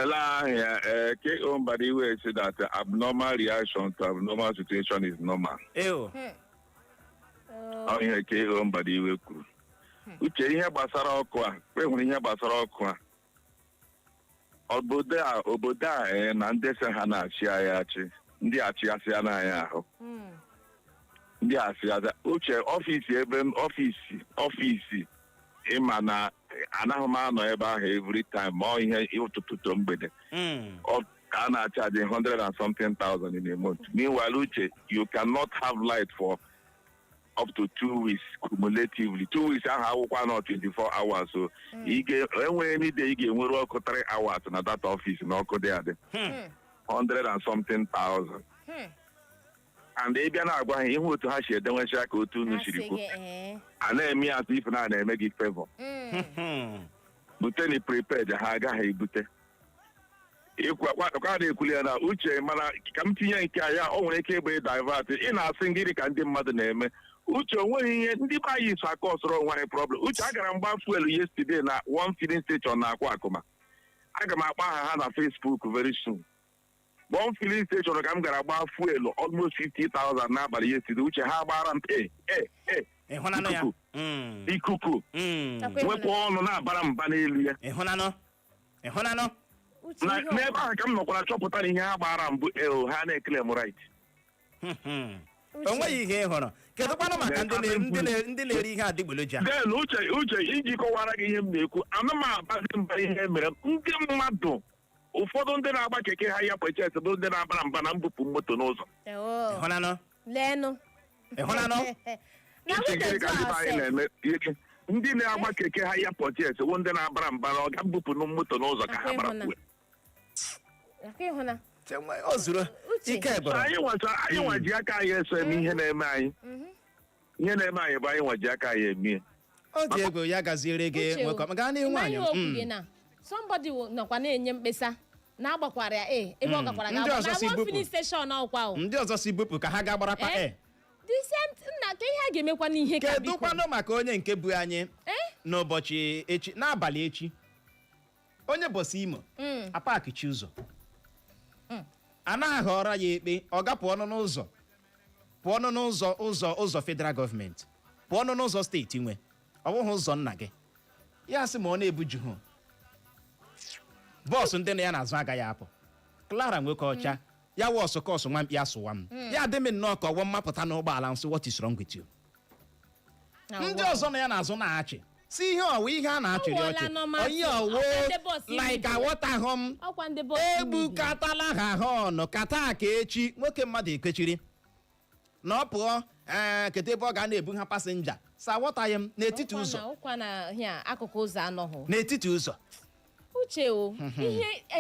ele ahịa KO Mbadiwe said that abnormal reaction to abnormal situation is normal. Ihe KO Mbadiwe kwuru. Uche ihe gbasara ọkụ a hụrụ ihe gbasara ọkụ a obodo a na ndị se ha na-achị anyị achị ndị achịasị ya n'anya ahụ ndị asịaza uche ọfisi ịma na anaghị m anọ ebe ahụ every time ma ọ ihe ụtụtụ to mgbede ka a na-achaji 100 and something thousand in a month. Meanwhile, Uche, you cannot have light for up to 2 weeks cumulatively. 2 weeks akwụkwọ not 24 hours, so enwere any day ị ga-enwere ọkụ 3 hours na that office na ọkụ dị adị 100 and something thousand. And ị bịa na-agwa ha ihe otu ha si edenwechi aka otu unu siri kwu a na-eme ya atụ ife na-eme gị favor buteni prepared ha agaghị ebute ịkwa na-ekwuli ya na uche mana ka m tinye nke a ya o nwere ike ịgba divert ị na-asị ngịrị ka ndị mmadụ na-eme uche onweghị ihe ndị be anyị so aka ọsọrọ nwere problem uche agara mgba fuel yesterday na one filling station na akwa akụma aga m akpa ha na Facebook very soon. One filling station ka m gara gba fuel almost 50,000 n'abalị yesterday uche ha gbara m ikuku wepụ ọnụ na-abara mba n'elu ya n'ebe ahụ ka m nọkwara chọpụta na ihe ha gbara mbụ ha na-ekele m right. O nweghị ihe ị hụrụ. Kedukwanu maka ndị na-eri ihe adịgboloja. Then uche iji kọwara gị ihe m na-ekwu ana m abazi mba ihe mere ndị mmadụ ụfọdụ ndị na-agba keke ha ya purchase bụ ndị na-abara mba na mbupụ moto n'ụzọ. Ndị na-agba keke ha ya purchase bụ ndị na-abara mba na ọ ga-mbupụ moto n'ụzọ ka ha bara kwue. Anyị nwaji aka anyị eso eme ihe na-eme anyị. Ihe na-eme anyị bụ anyị nwaji aka anyị eme. Ọ dị ego ya gaziere gị nwoke gaa n'ihu anyị. Somebody nọkwa na-enye mkpesa na-agbakwara ya ebe ọ gakwara ga na filling station ọkwa ndị ọzọ si bupụ ka ha ga-agbarakwa the same nna ka ihe a ga-emekwa n'ihe ka biko kedụkwanụ maka onye nke bụ anyị n'ụbọchị echi n'abalị echi onye bọsị Imo apakichi ụzọ anaghị ọra ya ekpe ọ ga pụọ n'ụzọ federal gọọmenti pụọ n'ụzọ steeti nwe ọ bụghị ụzọ nna gị ya sị ma ọ na-ebujuhụ bọọsụ ndị na ya na-azụ agaghị apụ Clara nwoke ọcha ya wọsụ kọsụ nwa mkpi asụwa m ya dị m nnọọ ka ọgwọ mmapụta n'ụgbọala nsị what is wrong with you ndị ọzọ na ya na-azụ na-achị si ihe ọwụ ihe a na-achịrị ọchị onye ọwụ like aghọtaghị m egbukatala ha ọnụ kata ka echi nwoke mmadụ ekechiri na ọ pụọ keta ebe ọ ga na-ebu ha pasenja sa aghọtaghị m n'etiti ụzọ n'etiti ụzọ uche o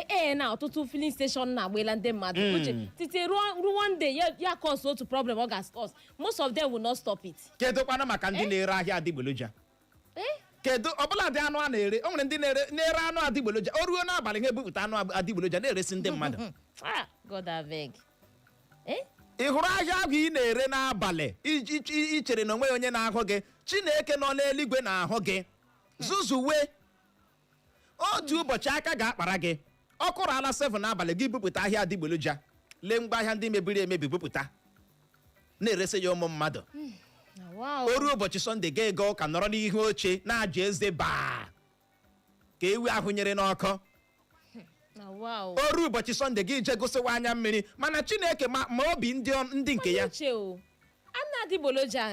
ihe na ọtụtụ filling station na-agbela ndị mmadụ uche tite ruo one day ya cause otu problem ọ ga-cause most of them will not stop it. Kedụkwanụ maka ndị na-ere ahịa adịgboloja kedu ọbụla dị anụ a na-ere o nwere ndị na-ere anụ adịgboloja o ruo n'abalị ha ebupụta anụ adịgboloja na-eresi ndị mmadụ God abeg ị hụrụ ahịa ahụ ị na-ere n'abalị ichere na onwe onye na-ahụ gị Chineke nọ n'eluigwe na-ahụ gị zuzuwe otu ụbọchị aka ga-akpara gị ọ kụrụ ala 7 n'abalị gị bupụta ahịa adịgboloja lee ngwa ahịa ndị mebiri emebi bupụta na-eresi ya ụmụ mmadụ o ruo ụbọchị Sọnde ga-ego ụka nọrọ n'ihu oche na-aja eze baa ka ewu ahụ nyere n'ọkụ o ruo ụbọchị Sọnde gị je gụsịwa anya mmiri mana Chineke ma obi ndị nke ya ana adịgboloja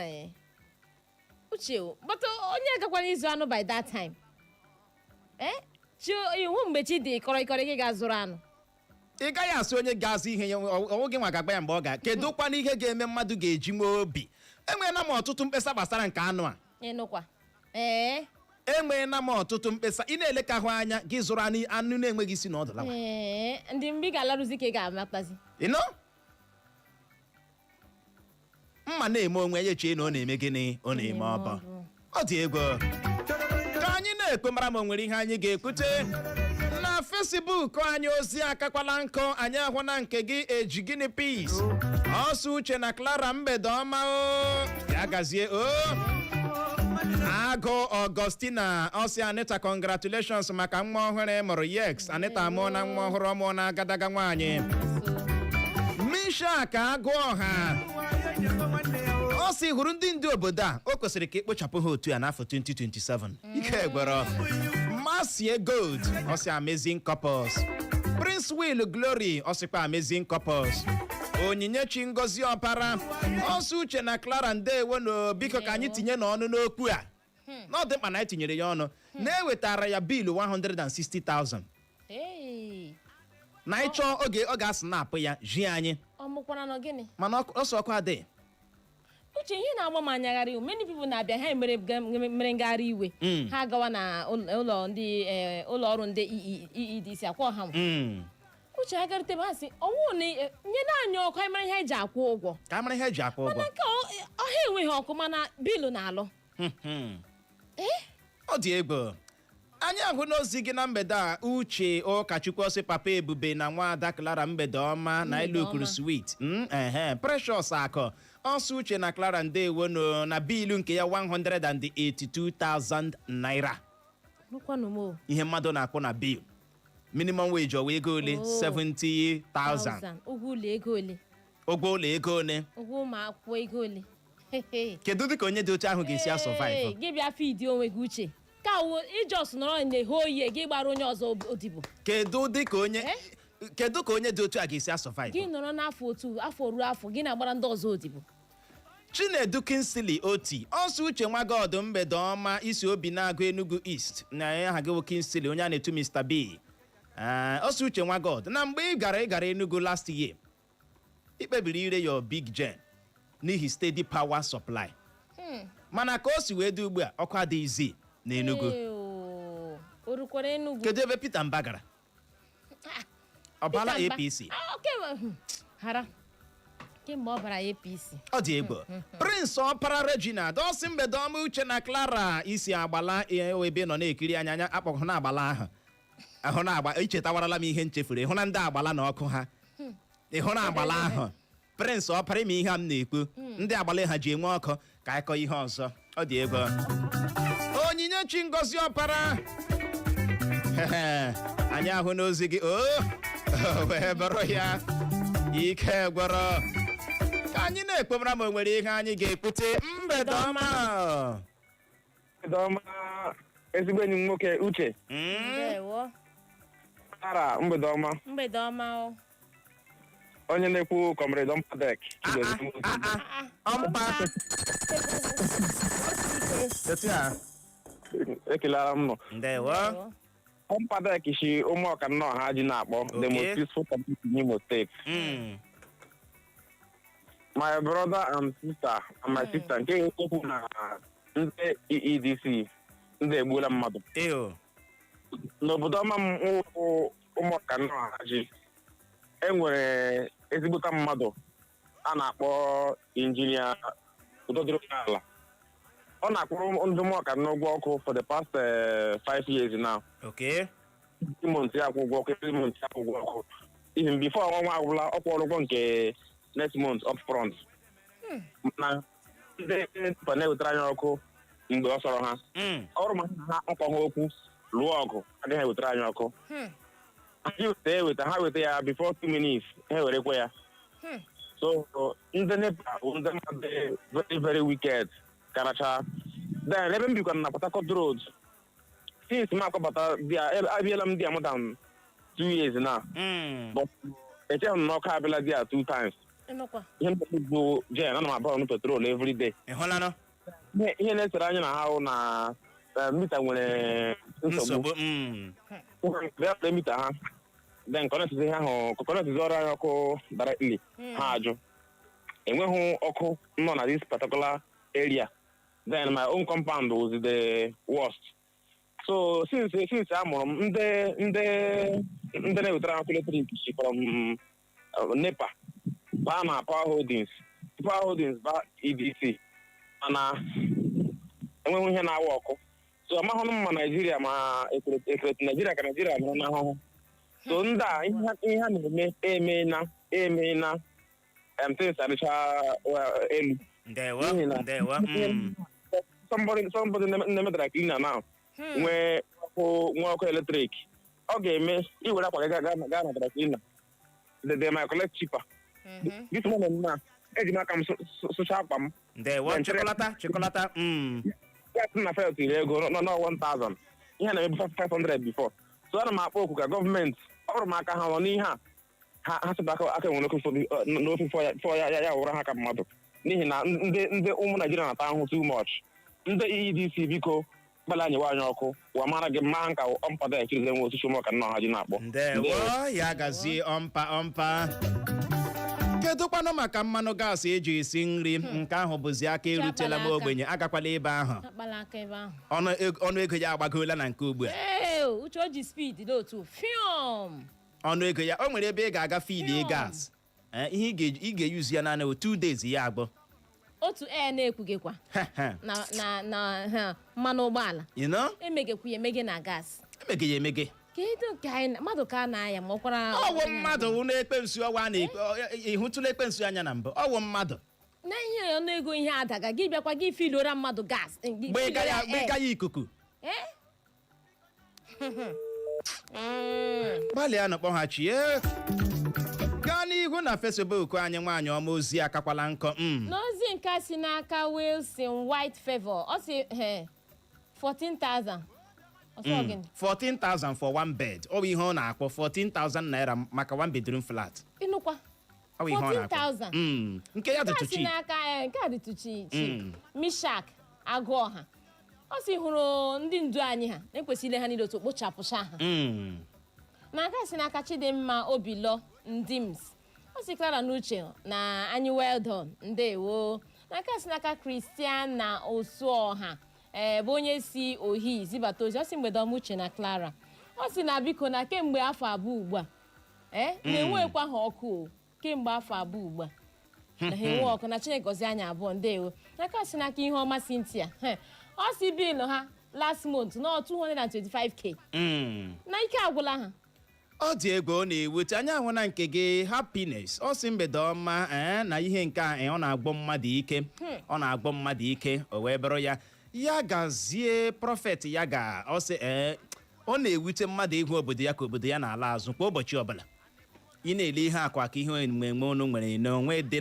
uche but onye gakwara ịzụ anụ by that time iwu mgbe chi dị kọrọ gị ga-azụrụ anụ ị gaghị asị onye ga-azụ ihe ya ọnwụ gị nwa ga-agba ya mgbe ọ ga kedụkwana ihe ga-eme mmadụ ga-eji nwee obi enweela m ọtụtụ mkpesa gbasara nke anụ a enweela m ọtụtụ mkpesa ị na-ele ka hụ anya gị zụrụ anụ na-enweghị isi na ọdụla ndị mgbe ị ga-alarụzi ka ị ga-amatazi mma na-eme onwe ya chee na ọ na-eme gịnị ọ na-eme ọba ọ dị egwu ka anyị na-ekpe mara ma o nwere ihe anyị ga-ekwute na Facebook anyị ozi akakwala nkụ anyị ahụ na nke gị eji gịnị peace ọsọ uche na Clara mgbede ọma ya gazie agụ Augustina ọsị Anita congratulations maka nwa ọhụrụ mụrụ yex Anita amụọ na nwa ọhụrụ ọmụọ na agadaga nwaanyị Misha ka agụ ọha ọ sị hụrụ ndị obodo a o kwesịrị ka ekpochapụ ha otu ya n'afọ 2027 ike gwara Masie Gold ọ sị amazing couples Prince Will Glory ọ sịkwa amazing couples Onyinyechi Ngozi Ọpara ọsọ uche na Clara ndewo na biko ka anyị tinye n'ọnụ n'okwu a na ọ dị mkpa na anyị tinyere ya ọnụ na-ewetara ya biilu 160,000 na ịchọ oge ọ ga-asị na-apụ ya ji anyị mana ọsọ ọkụ adịghị uche ihe na-agba m anyagharị many people na-abịa ha mere ngagharị iwe ha gawa na ụlọ ọrụ ndị EEDC akwọ ha uche ha garịte ha sị ọnwụ na nye na-anya ọkụ anyị mara ihe eji akwụ ụgwọ mana nke ọha enweghị ọkụ mana bilu na-alụ ọ dị egwu anyị ahụ n'ozi gị na mgbede a uche ụkọchukwu ọsị papa Ebube na nwaada Clara mgbede ọma na ilokuru sweet Precious akọ ọsọ uche na Clara ndewo na biilu nke ya 182,000 naira ihe mmadụ na-akpụ na biil minimum wage ọwa ego ole 70,000 ụgwọ ụlọ ego ole ụgwọ ụmụ akwụkwọ ego ole kedu dịka onye dị otu ahụ ga-esi asọvaịvụ gị bịa fidi onwe gị uche ka ijos nọrọ na-ehe oyi gị gbara onye ọzọ odibo kedu ka onye dị otu a ga-esi asọvaịvụ gị nọrọ n'afọ otu afọ ruo afọ gị na-agbara ndị ọzọ odibo Chinedu Kinsley Oti ọsọ uche nwa God mgbede ọma isi obi na-agụ Enugu East na aha gị Kinsley onye a na-etu Mr. B ọsọ uche nwa God na mgbe ị gara Enugu last year ikpebiri ire your big gen n'ihi steady power supply mana ka o si wee dị ugbu a ọkụ adịghịzi na Enugu kedu ebe Peter Mba gara ọ bala APC kemgbe ọ bara APC ọ dị egwu Prince Ọpara Regina dọsị mgbede ọma uche na Clara isi agbala ebe nọ na-ekiri anya akpọkọ na agbala ahụ ahụ na-agba ichetawarala m ihe nchefuru ịhụ na ndị agbala na ọkụ ha ịhụ na agbala ahụ Prince ọpara ime ihe a m na-ekwu ndị agbala ha ji enwe ọkụ ka anyị kọọ ihe ọzọ ọ dị ego Onyinyechi Ngozi ọpara anyị ahụ n'ozi gị wee bụrụ ya ike gwọrọ ka anyị na-ekpobara ma o nwere ihe anyị ga-ekpute mgbede ọma ezigbo enyi m nwoke Uche ara mgbede ọma onye na-ekwu Comrade Ompadek ekelara m nọ Ompadek si ụmụọka nnọọ ha ji na-akpọ the most peaceful community in Imo State. My brother and sister and my sister nke okwu na ndị EEDC ndị egbuola mmadụ n'obodo ọma m ụmụọka nnọọ ha ji enwere ezigbota mmadụ a na-akpọ injinia Udodịrịala. Ọ na-akwụrụ ndị ụmụọka n'ụgwọ ọkụ for the past 5 years now. Okay. 3 months ya akwụ ụgwọ ọkụ, 3 months ya akwụ ụgwọ ọkụ. Even before ọnwa agwụla ọ kwụrụ ụgwọ nke next month up front. Na ndị na-ewetara anyị ọkụ mgbe ọ sọrọ ha. Ọrụ ma ha akpọghị okwu lụọ ọgụ adịghị ewetara anyị ọkụ. Ha weta ya before 2 minutes ha werekwa ya. So ndị NEPA bụ ndị mmadụ very very wicked karacha. Then ebe m bikwa na Port Harcourt Road since m akọbata abịala m dia more than 2 years now. But echeghị m na ọkụ abịala dia 2 times. Ihe mkpọkpụ bụ jen ana m abụọ ọnụ petrol every day. Ihe na-esere anya na ha na mita nwere nsogbu. Bịa mita ha then kọnetizi ihe ahụ kọnetizi ọrụ anyị ọkụ directly ha ajụ enweghị ọkụ nọ na this particular area. Then my own compound was the worst. So since amụrụ m ndị na-ewetara ọkụ eletrik from NEPA baa na Power Holdings ba EDC mana enweghị ihe na-awa ọkụ. So amaghị m ma Naijiria ma ekereti Naijiria ka Naijiria nọrọ n'ahụhụ. So ndị a ihe ha na-eme emeela things arịcha elu. Somebody na-emedara cleaner now nwee ọkụ eletrik ọ ga-eme iwere akwa gaa na dara cleaner they might collect cheaper. This morning na eji m aka m sụcha akwa m chịkọlata na felt ego nọ 1000 ihe na-emebu 500 before. So ana m akpọ okwu ka gọọmenti ọ bụrụ m aka ha nọ n'ihe a ha sịba aka nwere n'ofe fọ ya wụrụ ha ka mmadụ n'ihi na ndị ụmụ Naijiria na-ata ahụ too much. Ndị EDC biko gbala anyị nwaanyị ọkụ wa mara gị mma nka ọmpada ekirize nwe osisi ụmụọka nnọọ ha ji na-akpọ ya gazie ọmpa. Kedụkwanụ maka mmanụ gaasị eji esi nri nke ahụ bụzi aka erutela m ogbenye agakwala ebe ahụ ọnụ ego ya agbagola na nke ugbu a uche o ji speed dị otu ọnụ ego ya o nwere ebe ị ga-aga filie gas ihe ị ga-eyuzi ya naanị 2 days ya agbọ otu na-ekwugekwa na mmanụ ụgbọala emegekwu ya emege na gas emege ya emege kedu ka mmadụ ka na-aya ma ọkwara ọwụ mmadụ na-ekpe nsu ọwa ịhụtụla ekpe nsu anya na mbụ ọwụ mmadụ na ihe ọnụego ihe adaga gị bịakwa gị filora mmadụ gas gbega ya ikuku gbalịa na kpọghachi gaa n'ihu na Facebook anyị nwaanyị ọma ozi akakwala nkọ n'ozi nke si n'aka Wilson White Favor ọ si 14,000 14,000 for one bed. Ọ bụ ihe ọ na-akpọ 14,000 naira maka one bedroom flat. Ịnụkwa 14,000 nke ya dị tuchi nke a dị tuchi Mishak Agụọha ọ si hụrụ ndị ndu anyị ha ekwesịrị ha niile otu kpochapụcha ha na aka si n'aka Chidimma Obilo Ndims ọ si Clara n'uche na anyị well done ndewo na aka si n'aka Christian na Osuọha bụ onye si ohi zibata ozi ọ si mgbede ọma Uche na Clara ọ si na biko na kemgbe afọ abụọ ugbu a na-enwekwa ha ọkụ kemgbe afọ abụọ ugbu a na ha enwe ọkụ na Chineke gọzie anyị abụọ ndewo n'aka si n'aka ihe ọma Cynthia ọ si bilu ha last month no 225k na ike agwụla ha ọ dị egwu ọ na-ewute anya ahụ na nke gị happiness ọ sị mgbede ọma na ihe nke a ọ na-agbọ mmadụ ike ọ na-agbọ mmadụ ike o wee bụrụ ya gazie prọfet ya ga ọ sị ọ na-ewute mmadụ ịhụ obodo ya ka obodo ya na-ala azụ kwa ụbọchị ọbụla ị na-ele ihe akụ aka ihe enwe unu nwere n'onwe dị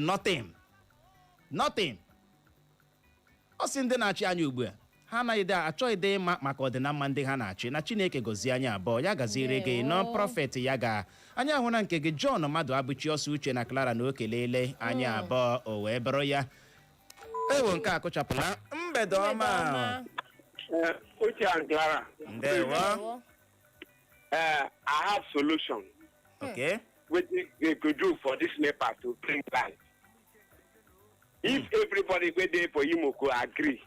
nothing ọ sị ndị na-achị anya ugbu a ha anaghị achọghị dị mma maka ọdịnamma ndị ha na-achị na Chineke gọzie anyị abụọ ya gaziere gị nọ prọfet ya ga anyị ahụ na nke gị John mmadụ abụchi ọsọ uche na Clara na okelele anyị abụọ o wee bụrụ ya ewo nke akụchapụla mgbede ọma Uche and Clara. ndewo I have solution. okay What they could do for this NEPA to bring light. If everybody go there for Imoko agree,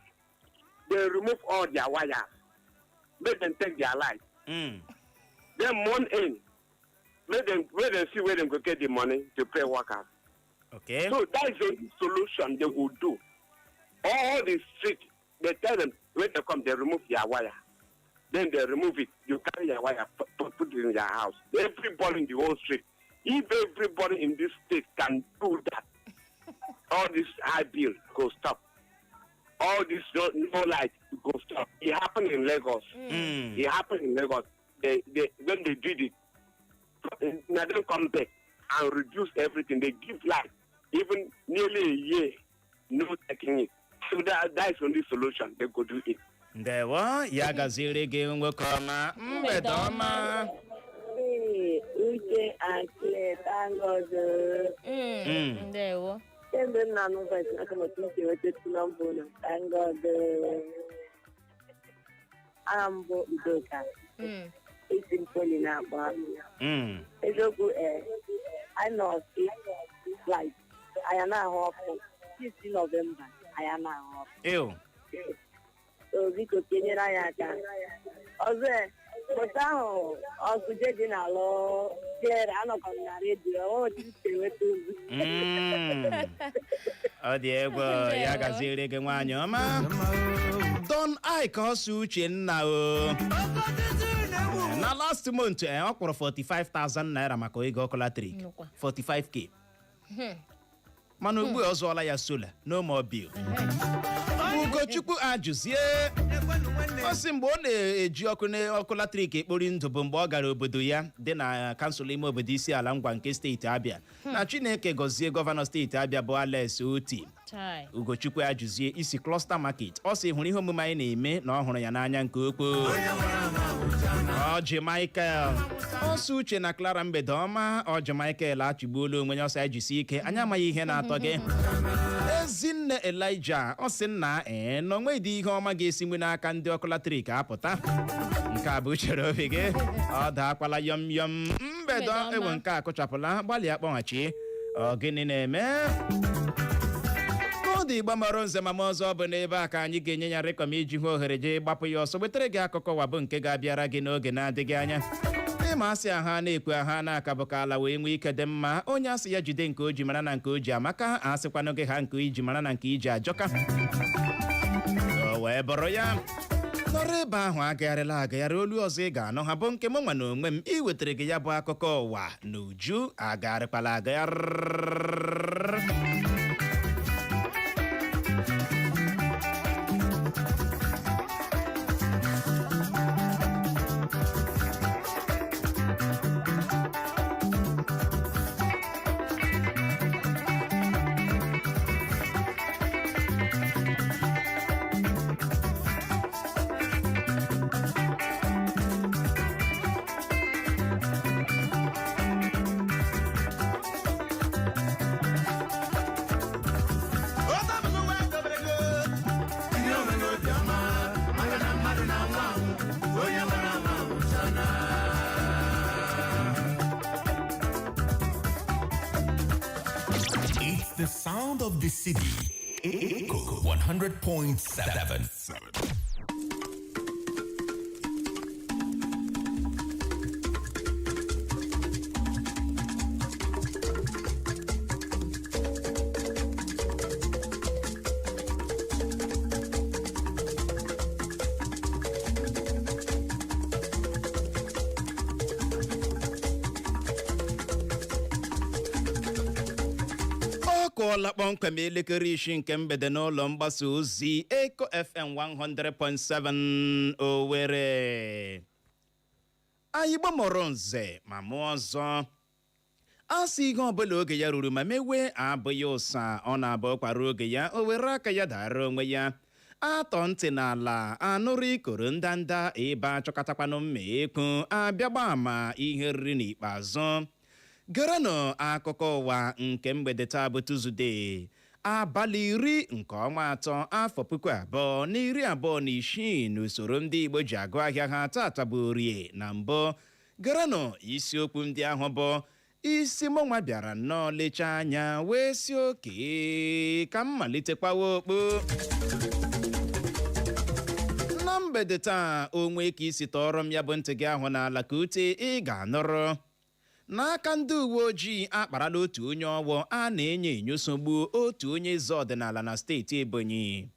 they remove all their wires, let them take their light. Then month in, let them see where they go get the money to pay workers. okay So that is the solution they will do. All the street, they tell them when they come, they remove their wire. Then they remove it. You carry your wire, put it in your house. Everybody in the whole street. If everybody in this state can do that, all this high bill go stop. All this no light go stop. It happened in Lagos. It happened in Lagos. When they did it, now they come back and reduce everything. They give light, even nearly a year, no taking it. So that is only solution. They go do it. ndewo ya gaziere gị nwoke ọma mgbede ọma Uche and Claire, thank God. ndewo Kemgbe m na-anụ voice na akọmọtụ uche wetetụ na mbụ na thank God. Aha m bụ Udoka. Isi mpoli na-akpa. Eziokwu anyị nọ like anyị na-ahụ ọkụ 6 Novemba anyị na-ahụ ọkụ. So biko kenyere anyị aka. Ọzọ pụta ahụ ọkụje dị n'alụ Claire anọkọ m na redio otu si enweta ozi. ọ dị egwu ya gaziere gị nwaanyị ọma Don Ike ọsọ uche nna o na last month ọ kwụrụ 45,000 naira maka ego ọkụ latrik 45k mana ugbu a ọ zụọla ya sola no more bill Ugochukwu ajụzie ọ sị mgbe ọ na-eji ọkụ latrik ekpori ndụ bụ mgbe ọ gara obodo ya dị na kansụl ime obodo isi ala Ngwa nke steeti Abịa na Chineke gọzie gọvanọ steeti Abịa bụ Alex Oti Ugochukwu ajụzie isi cluster market ọ sị hụrụ ihe omume anyị na-eme na ọ hụrụ ya n'anya nke ukwuu Ọjị Michael ọsọ uche na Clara mgbede ọma Ọjị Michael achịgbuola onwe ya ọsọ ejisi ike anyị amaghị ihe na-atọ gị Ezinne Elijah ọ sị nna na onwedị ihe ọma ga-esi nwe n'aka ndị ọkụ latrik apụta nke a bụ chere obi gị ọ daakwala yọm yọm mgbede ewe nke a kụchapụla gbalịa kpọghachi gịnị na-eme dị Igbo mara nze ma ọzọ bụ n'ebe a ka anyị ga-enye ya rekọm iji hụ ohere jee gbapụ ya ọsọ wetara gị akụkọ wabụ nke ga-abịara gị n'oge na-adịghị anya ịma asị aha na-ekwe aha na-aka bụ ka ala wee nwee ike dị mma onye asị ya jide nke o ji mara na nke o ji amaka asịkwanụ gị ha nke iji mara na nke iji ajọka o wee bụrụ ya nọrọ ebe ahụ agagharị olu ọzọ ị ga-anụ ha bụ nke m nwa na onwe m iwetara gị ya bụ akụkọ ụwa na uju agagharịkwala agagharị. The sound of the city. Echo 100.7. akụọla kpọmkwem elekere isi nke mgbede n'ụlọ mgbasa ozi Eko FM 100.7 Owerri. Anyị gbamọrọ nze ma mụọ ọzọ. Asị ihe ọbụla oge ya ruru ma mewe abụghị ụsa, ọ na-abụ kwara oge ya o were aka ya dara onwe ya. Atọ ntị n'ala anụrụ ikoro ndanda ebe achọkatakwanụ mma ekwu abịagba ama ihe riri n'ikpeazụ. Gerenụ akụkọ ụwa nke mgbede taa bụ Tuzdee, abalị 10 nke ọnwa atọ afọ 2026 n'usoro ndị Igbo ji agụ ahịa ha tata bụ Orie na mbụ. Gerenụ isiokwu ndị ahụ bụ isi mụnwa bịara nnọọ lechaa anya wee si oke ka m malitekwawa okpo. Na mgbede taa onwe ka isi tọrọ m ya bụ ntị gị ahụ n'ala ka ute ị ga-anụrụ. N'aka ndị uwe ojii akparala otu onye ọgbọ a na-enyo nsogbu otu onye eze ọdịnala na steeti Ebonyi.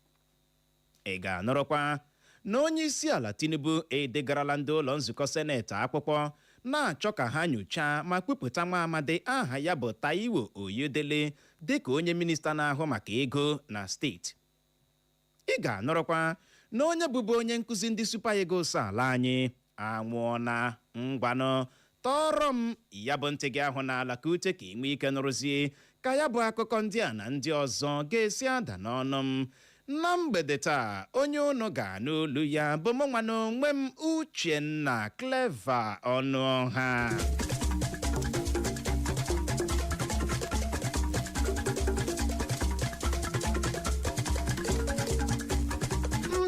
Ị ga-anụrụkwa na onye isi ala Tinubu edegarala ndị ụlọ nzukọ seneti akwụkwọ na-achọ ka ha nyochaa ma kwupụta nwa amadi aha ya bụ Taiwo Oyedele dịka onye minista na-ahụ maka ego na steeti. Ị ga-anụrụkwa na onye bụbu onye nkụzi ndị Super Eagles ala anyị anwụọna. Ngwanụ tọrọ m ya bụ ntị gị ahụ n'ala ka ute ka ị nwee ike nụrụzie ka ya bụ akụkọ ndị a na ndị ọzọ ga-esi ada n'ọnụ m. Na mgbede taa onye unu ga-anụ olu ya bụ mụnwa na onwe m Uchenna Clever Ọnụọha.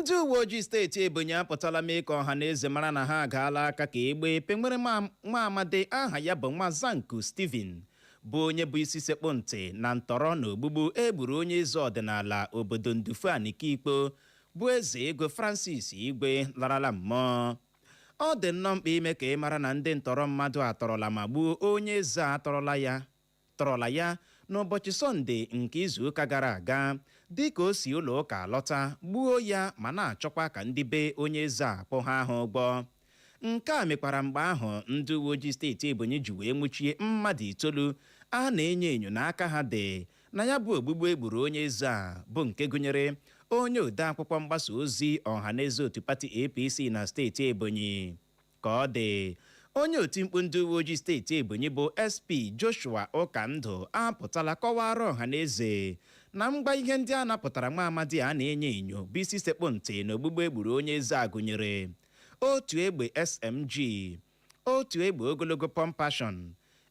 Ndị uwe ojii steeti Ebonyi apụtala mee ka ọha na eze mara na ha agaala aka ka egbe penwere nwa amadi aha ya bụ nwa Zanku Steven bụ onye bụ isi sekpụ ntị na ntọrọ na ogbugbu egburu onye eze ọdịnala obodo Ndufu-Anikikpo bụ eze ego Francis Igwe larala mmụọ. Ọ dị nnọọ mkpa ime ka ị mara na ndị ntọrọ mmadụ atọrọla ma gbuo onye eze a tọrọla ya n'ụbọchị Sọnde nke izuụka gara aga dịka o si ụlọ ụka lọta gbuo ya ma na-achọkwa ka ndị be onye eze a kpụ ha ahụ ụgbọ. Nke a mekwara mgbe ahụ ndị uwe ojii steeti Ebonyi ji wee nwụchie mmadụ 9 a na-enyo enyo n'aka ha dị na ya bụ ogbugbu egburu onye eze a bụ nke gụnyere onye ode akwụkwọ mgbasa ozi ọhaneze otu pati APC na steeti Ebonyi. Ka ọ dị onye oti mkpu ndị uwe ojii steeti Ebonyi bụ SP Joshua Ụkandụ apụtala kọwara ọhaneze na mgba ihe ndị a napụtara nwa amadi a na-enyo enyo bụ isi sekpụ ntị na ogbugbu egburu onye eze a gụnyere otu egbe SMG, otu egbe ogologo pọmpashọn,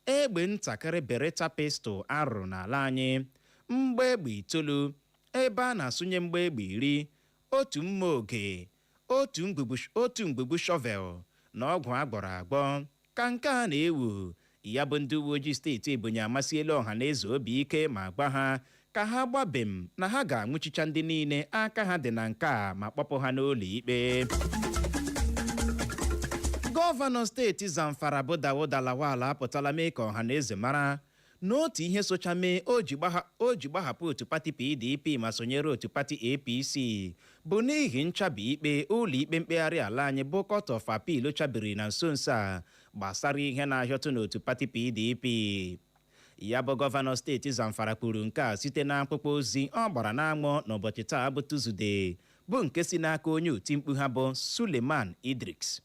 egbe ntakịrị bereta pistol arụrụ n'ala anyị, mgba egbe 9, ebe a na-asụnye mgba egbe 10, otu mma oge, otu mgbugbu shọvel na ọgwụ agbọrọ agbọ. Ka nke a na-ewu ya bụ ndị uwe ojii steeti Ebonyi amasịela ọha na eze obi ike ma gwa ha ka ha gbabem na ha ga-anwụchicha ndị niile aka ha dị na nke a ma kpọpụ ha n'ụlọ ikpe. Gọvanọ steeti Zamfara bụ Dawuda Lawal apụtala mee ka ọha na eze mara na otu ihe socha mee o ji gbahapụ otu pati PDP ma sonyere otu pati APC bụ n'ihi nchabi ikpe ụlọ ikpe mkpegharị ala anyị bụ Court of Appeal chabiri na nso nso a gbasara ihe na-ahịọtụ n'otu pati PDP. Ya bụ gọvanọ steeti Zamfara kwuru nke a site na mkpụkpọ ozi ọ gbara n'anwụ n'ụbọchị taa bụ Tuzdee bụ nke si n'aka onye oti mkpu ha bụ Suleiman Idris.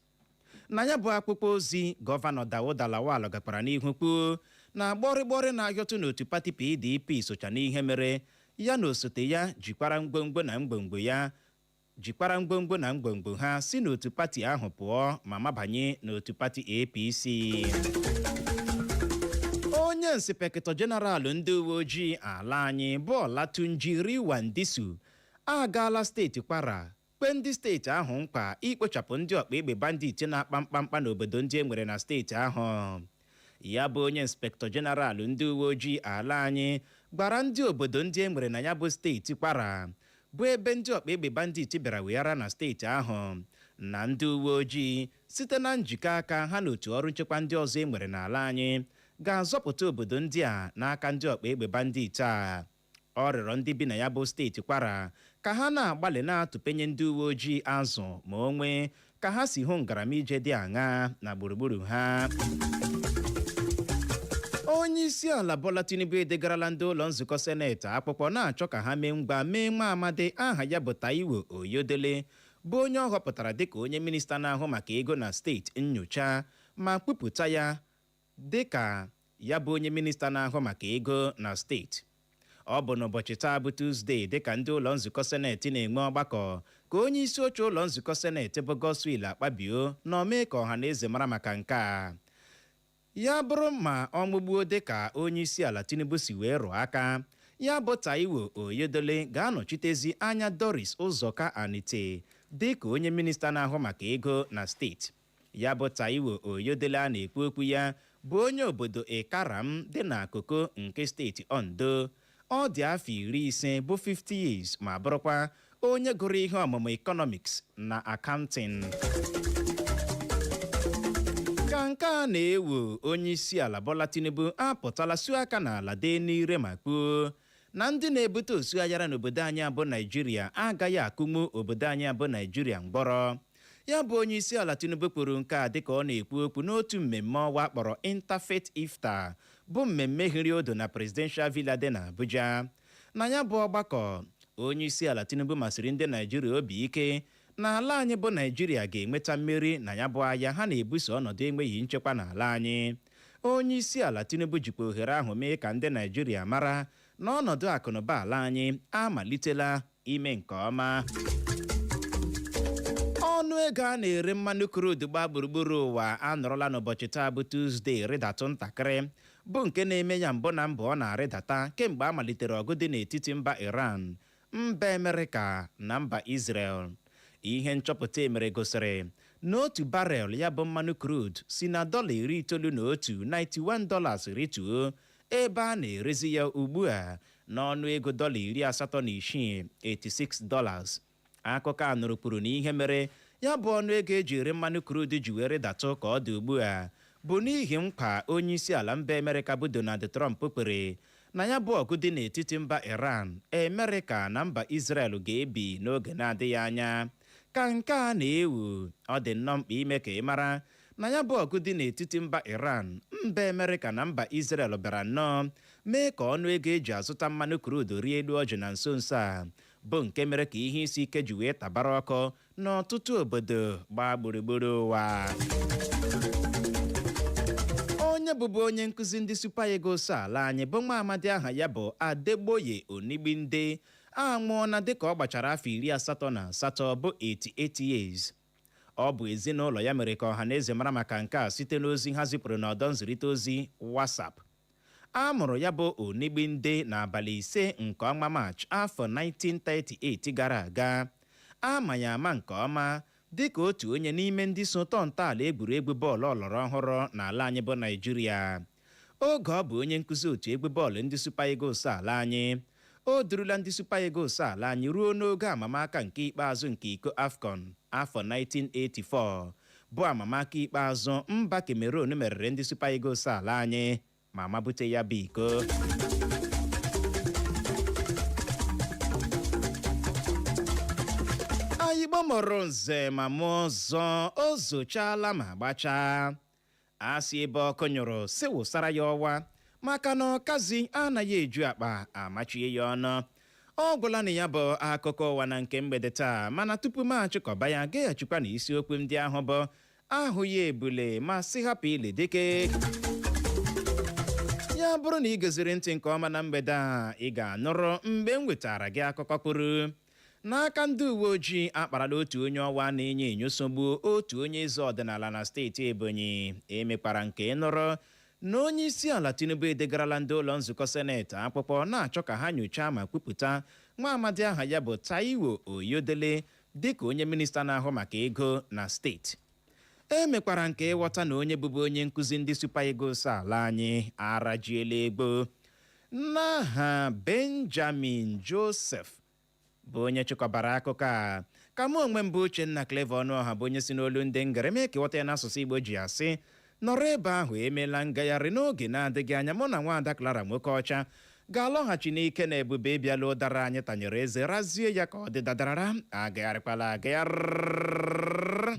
Na ya bụ akpụkpọ ozi gọvanọ Dawuda Lawal gakwara n'ihu kwuo na gbọrịgbọrị na-ahịọtụ n'otu pati PDP socha n'ihe mere ya na osote ya jikwara ngwongwo na ngwongwo ha si n'otu pati ahụ pụọ ma mabanye n'otu pati APC. Onye Inspektọ Jeneral ndị uwe ojii ala anyị bụ Olatunji Riwandisu agaala steeti Kwara kpe ndị steeti ahụ mkpa ikpochapụ ndị ọkpa egbe bandit na-akpa mkpamkpa n'obodo ndị enwere na steeti ahụ. Ya bụ onye Inspektọ Jeneral ndị uwe ojii ala anyị gbara ndị obodo ndị enwere na ya bụ steeti Kwara bụ ebe ndị ọkpa egbe bandit bịara weghara na steeti ahụ na ndị uwe ojii site na njikọ aka ha na otu ọrụ nchekwa ndị ọzọ enwere n'ala anyị ga-azọpụta obodo ndị a n'aka ndị ọkpa egbe bandit a. Ọ rịọrọ ndị bi na ya bụ steeti Kwara ka ha na-agbalị na-atụpenye ndị uwe ojii azụ ma o nwee ka ha si hụ ngaramije dị aṅa na gburugburu ha. onye isi ala Bola Tinubu edegarala ndị ụlọ nzukọ seneti akwụkwọ na-achọ ka ha mee nwa amadi aha ya bụ Taiwo Oyodele bụ onye ọ họpụtara dịka onye minista na-ahụ maka ego na steeti nnyocha ma kwupụta ya dịka ya bụ onye minista na-ahụ maka ego na steeti. Ọ bụ n'ụbọchị taa bụ Tuzdee dịka ndị ụlọ nzukọ seneti na-enwe ọgbakọ ka onye isi oche ụlọ nzukọ seneti bụ Godswill Akpabio na omee ka ọha na eze mara maka nke a. Ya bụrụ ma ọ mụgbuo dịka onye isi ala Tinubu si wee rụọ aka, ya bụ Taiwo Oyodele ga-anọchitezi anya Doris Ụzọka Anite dịka onye minista na-ahụ maka ego na steeti. Ya bụ Taiwo Oyodele a na-ekwu okwu ya bụ onye obodo Ikaram dị n'akụkụ nke steeti Ondo. Ọ dị afọ 50 bụ 50 years ma bụrụkwa onye gụrụ ihe ọmụmụ economics na accounting. Ka nke a na-ewu onye isi ala Bola Tinubu apụtala su aka n'ala dee n'ire ma kwuo na ndị na-ebute osu aghara n'obodo anyị abụ Naijiria agaghị akụnwu obodo anyị abụ Naijiria mgbọrọ. Ya bụ onye isi ala Tinubu kwuru nke a dịka ọ na-ekwu okwu n'otu mmemme ọwa kpọrọ Interfaith Iftar bụ mmemme hiri odo na Presidential Villa dị na Abuja. Na ya bụ ọgbakọ, onye isi ala Tinubu masịrị ndị Naijiria obi ike na ala anyị bụ Naijiria ga-enweta mmeri na ya bụ agha ha na-ebuso ọnọdụ enweghị nchekwa n'ala anyị. Onye isi ala Tinubu jikwa ohere ahụ mee ka ndị Naijiria mara na ọnọdụ akụnụba ala anyị amalitela ime nke ọma. Ọnụ ego a na-ere mmanụ crude gbaa gburugburu ụwa anọrọla n'ụbọchị taa bụ Tuzdee rịdatụ ntakịrị bụ nke na-eme ya mbụ na mbụ ọ na-arịdata kemgbe a malitere ọgụ dị n'etiti mba Iran, mba Amerịka na mba Israel. Ihe nchọpụta emere gosiri na otu barel ya bụ mmanụ crude si na $91 $91 rituo ebe a na-erezi ya ugbu a n'ọnụ ego $86 $86. Akụkọ a nụrụ kwuru na ihe mere ya bụ ọnụ ego eji ere mmanụ crude ji were datụ ka ọ dị ugbu a bụ n'ihi nkwa onye isi ala mba Amerịka bụ Donald Trump kwere na ya bụ ọgụ dị n'etiti mba Iran, Amerịka na mba Israel ga-ebi n'oge na-adịghị anya. Ka nke a na-ewu, ọ dị nnọọ mkpa ime ka ị mara na ya bụ ọgụ dị n'etiti mba Iran, mba Amerịka na mba Israel bịara nnọọ mee ka ọnụ ego eji azụta mmanụ crude rie elu ọjị na nso nso a, bụ nke mere ka ihe isi ike ji wee tabara ọkụ n'ọtụtụ obodo gbaa gburugburu ụwa. Onye bụbu onye nkụzi ndị Super Eagles ala anyị bụ nwa amadi aha ya bụ Adegboye Onigbinde anwụọna dịka ọ gbachara afọ 88 bụ 88 years. Ọ bụ ezinụlọ ya mere ka ọha na eze mara maka nke a site n'ozi ha zipụrụ n'ọdọ nzirịta ozi WhatsApp. A mụrụ ya bụ Onigbinde n'abalị 5 nke ọnwa Maachị afọ 1938 gara aga. Ama ya ama nke ọma dịka otu onye n'ime ndị so tọọ ntọala egwuregwu bọọlụ ọlọrọ ọhụrụ n'ala anyị bụ Naijiria. Oge ọ bụ onye nkụzi otu egwu bọọlụ ndị Super Eagles ala anyị, o durula ndị Super Eagles ala anyị ruo n'oge amamaka nke ikpeazụ nke iko AFCON afọ 1984 bụ amamaka ikpeazụ mba Cameroon meriri ndị Super Eagles ala anyị ma mabute ya bụ iko. Igbo mụrụ nze ma mụọ ọzọ, o zochala ma gbachaa. Asị ebe ọkụ nyụrụ si wụsara ya ọwa maka na ọkazi anaghị eju akpa amachie ya ọnụ. Ọ gwụla na ya bụ akụkọ ụwa na nke mgbede taa, mana tupu m achịkọba ya gaghachikwa na isiokwu ndị ahụ bụ ahụ ya ebule ma sị hapụ ile dike. Ya bụrụ na ị goziri ntị nke ọma na mgbede a, ị ga-anụrụ mgbe m wetara gị akụkọ kwuru n'aka ndị uwe ojii akparala otu onye ọwa na-enyo enyo sogbuo otu onye eze ọdịnala na steeti Ebonyi. Emekwara nke nụrụ na onye isi ala Tinubu edegarala ndị ụlọ nzukọ seneti akwụkwọ na-achọ ka ha nyochaa ma kwupụta nwa amadi aha ya bụ Taiwo Oyodele dịka onye minista na-ahụ maka ego na steeti. Emekwara nke ịghọta na onye bụbu onye nkụzi ndị Super Eagles ala anyị arajiela egbo n'aha Benjamin Joseph bụ onye chịkọbara akụkọ a. Ka mụ onwe m bụ Uchenna Clever Ọnụọha bụ onye si n'olu ndị ngere mee ka ịghọta ya n'asụsụ Igbo ji asị nọrọ ebe ahụ emeela ngagharị n'oge na-adịghị anya. Mụ na nwaada Clara Nwokeọcha ga-alọghachi n'ike na ebube ịbịala ụdara anyị tanyere eze razie ya ka ọ dị dadarara agagharịkwala agagharị.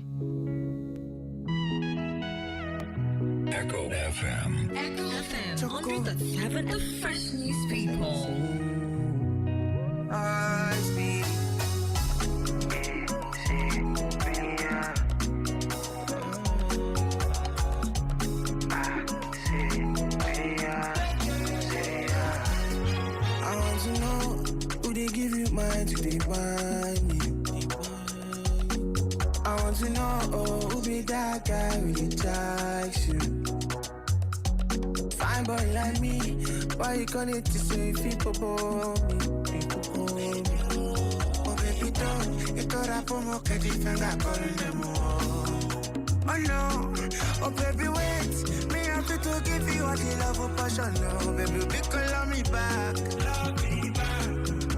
Echo FM. 100 the 7th of fresh news people. I want to know who they give you mind to they buy me. I want to know who be that guy who they tax you. Fine boy like me, why you connect to say people for me? Oh baby don't, you thought I put more candy finger calling them oh no, oh baby wait, me have to give you all the love of passion. No baby, be call me back.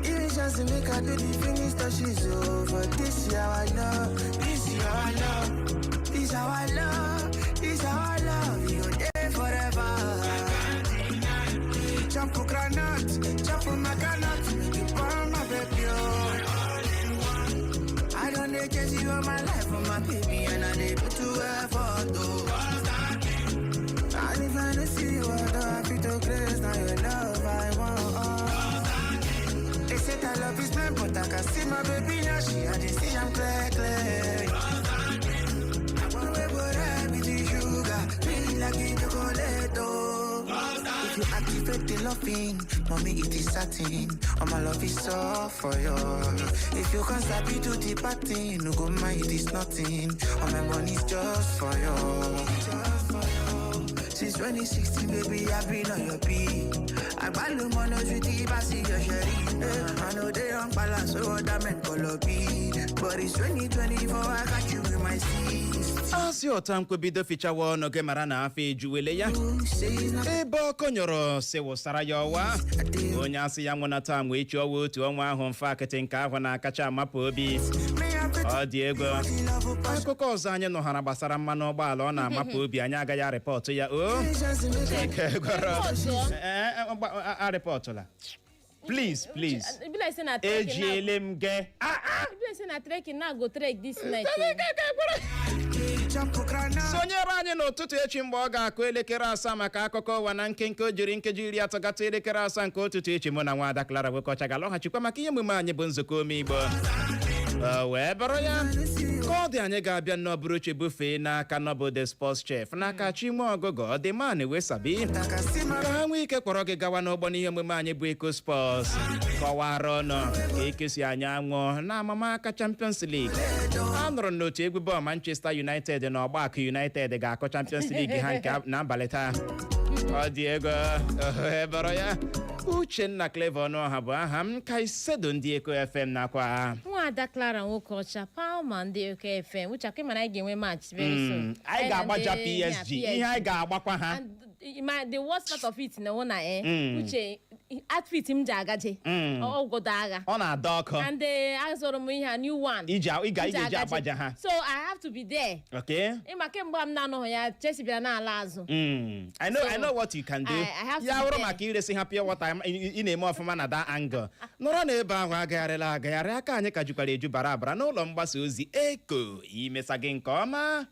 Even just to make her do the finish that she's over. This is how I love, this is how I love, this is how I love, this is how I love you there forever. Jump for granite, jump for my granite, make you burn my baby. I don't need to see you in my life for my baby, and I need to effort though. I need to see you, I feel to grace, now your love I want. They say that love is blind, but I can see my baby now, she had to see I'm clear. I want to go there with the sugar, feel like a chocolate though. If you activate the loving, mommy it is satin. All my love is all for you. If you can't stop it to the party, no go mind it is nothing. All my money's just for you. Since 2016, baby, I've been on your beat. I buy the money with the passy your sherry. I know they don't balance, so that meant color beat. But it's 2024, I got you in my seats. As your time could be the feature one, okay, Marana, Fejuele. Ebo Conyoro, se was Sarayawa. Onyasi Yamona time, wait your wood to one home faculty when I catch a mapobi. Oh, Diego. I could cause Anya no Hanabasara Mano Balona, Mapobi, and Yaga report to ya. Oh, a reporter. Please. AJLM ge. Trekking now go trek this night. Sonyere anyị n'ụtụtụ echi mgbe ọ ga-akụ elekere asaa maka akụkọ ụwa na nkenke o jiri nkeji iri atọ gata elekere asaa nke ụtụtụ echi mụ na Nwaada Clara wekọcha ga-alọghachikwa maka ihe emume anyị bụ nzukọ omigbo wee bụrụ ya ka ọ dị anyị ga-abịa n'ọbụrụ uche bufee n'aka Obodo sports chef n'aka Chinwe Ọgụgụ ọdịman wesabi ka ha nwee ike kpọrọ gị gawa n'ụgbọ n'ihe emume anyị bụ Eco Sports kọwara ọnụ ka ekesi anyị anwụ na amamaka Champions League. A nụrụ n'otu egwu bọọlụ Manchester United na Ọgbakọ United ga-akọ Champions League ha nke n'abalị taa. Ọ dị ego ebere ya Uchenna Clever Ọnụọha bụ aha m ka isedo ndị Eko FM nakwa Nwaada Clara nwoke ọcha Palma ndị Eko FM uche akị mana anyị ga-enwe match very soon. Anyị ga-agbaja PSG ihe anyị ga-agbakwa ha. The worst part of it na wona uche outfit m ji agaje ogodo agha ọ na-ada ọkụ and azụrụ m ihe a new one iji agbaja ha, so I have to be there. Okay, ịma kemgbe m na-anọghị ya Chelsea bịara n'ala azụ. I know what you can do. Ya wụrụ maka iresi ha pure water ị na-eme ọfụma na that angle nọrọ n'ebe ahụ agagharị aka anyị ka jukwara eju bara n'ụlọ mgbasa ozi Eko imesa gị nke ọma.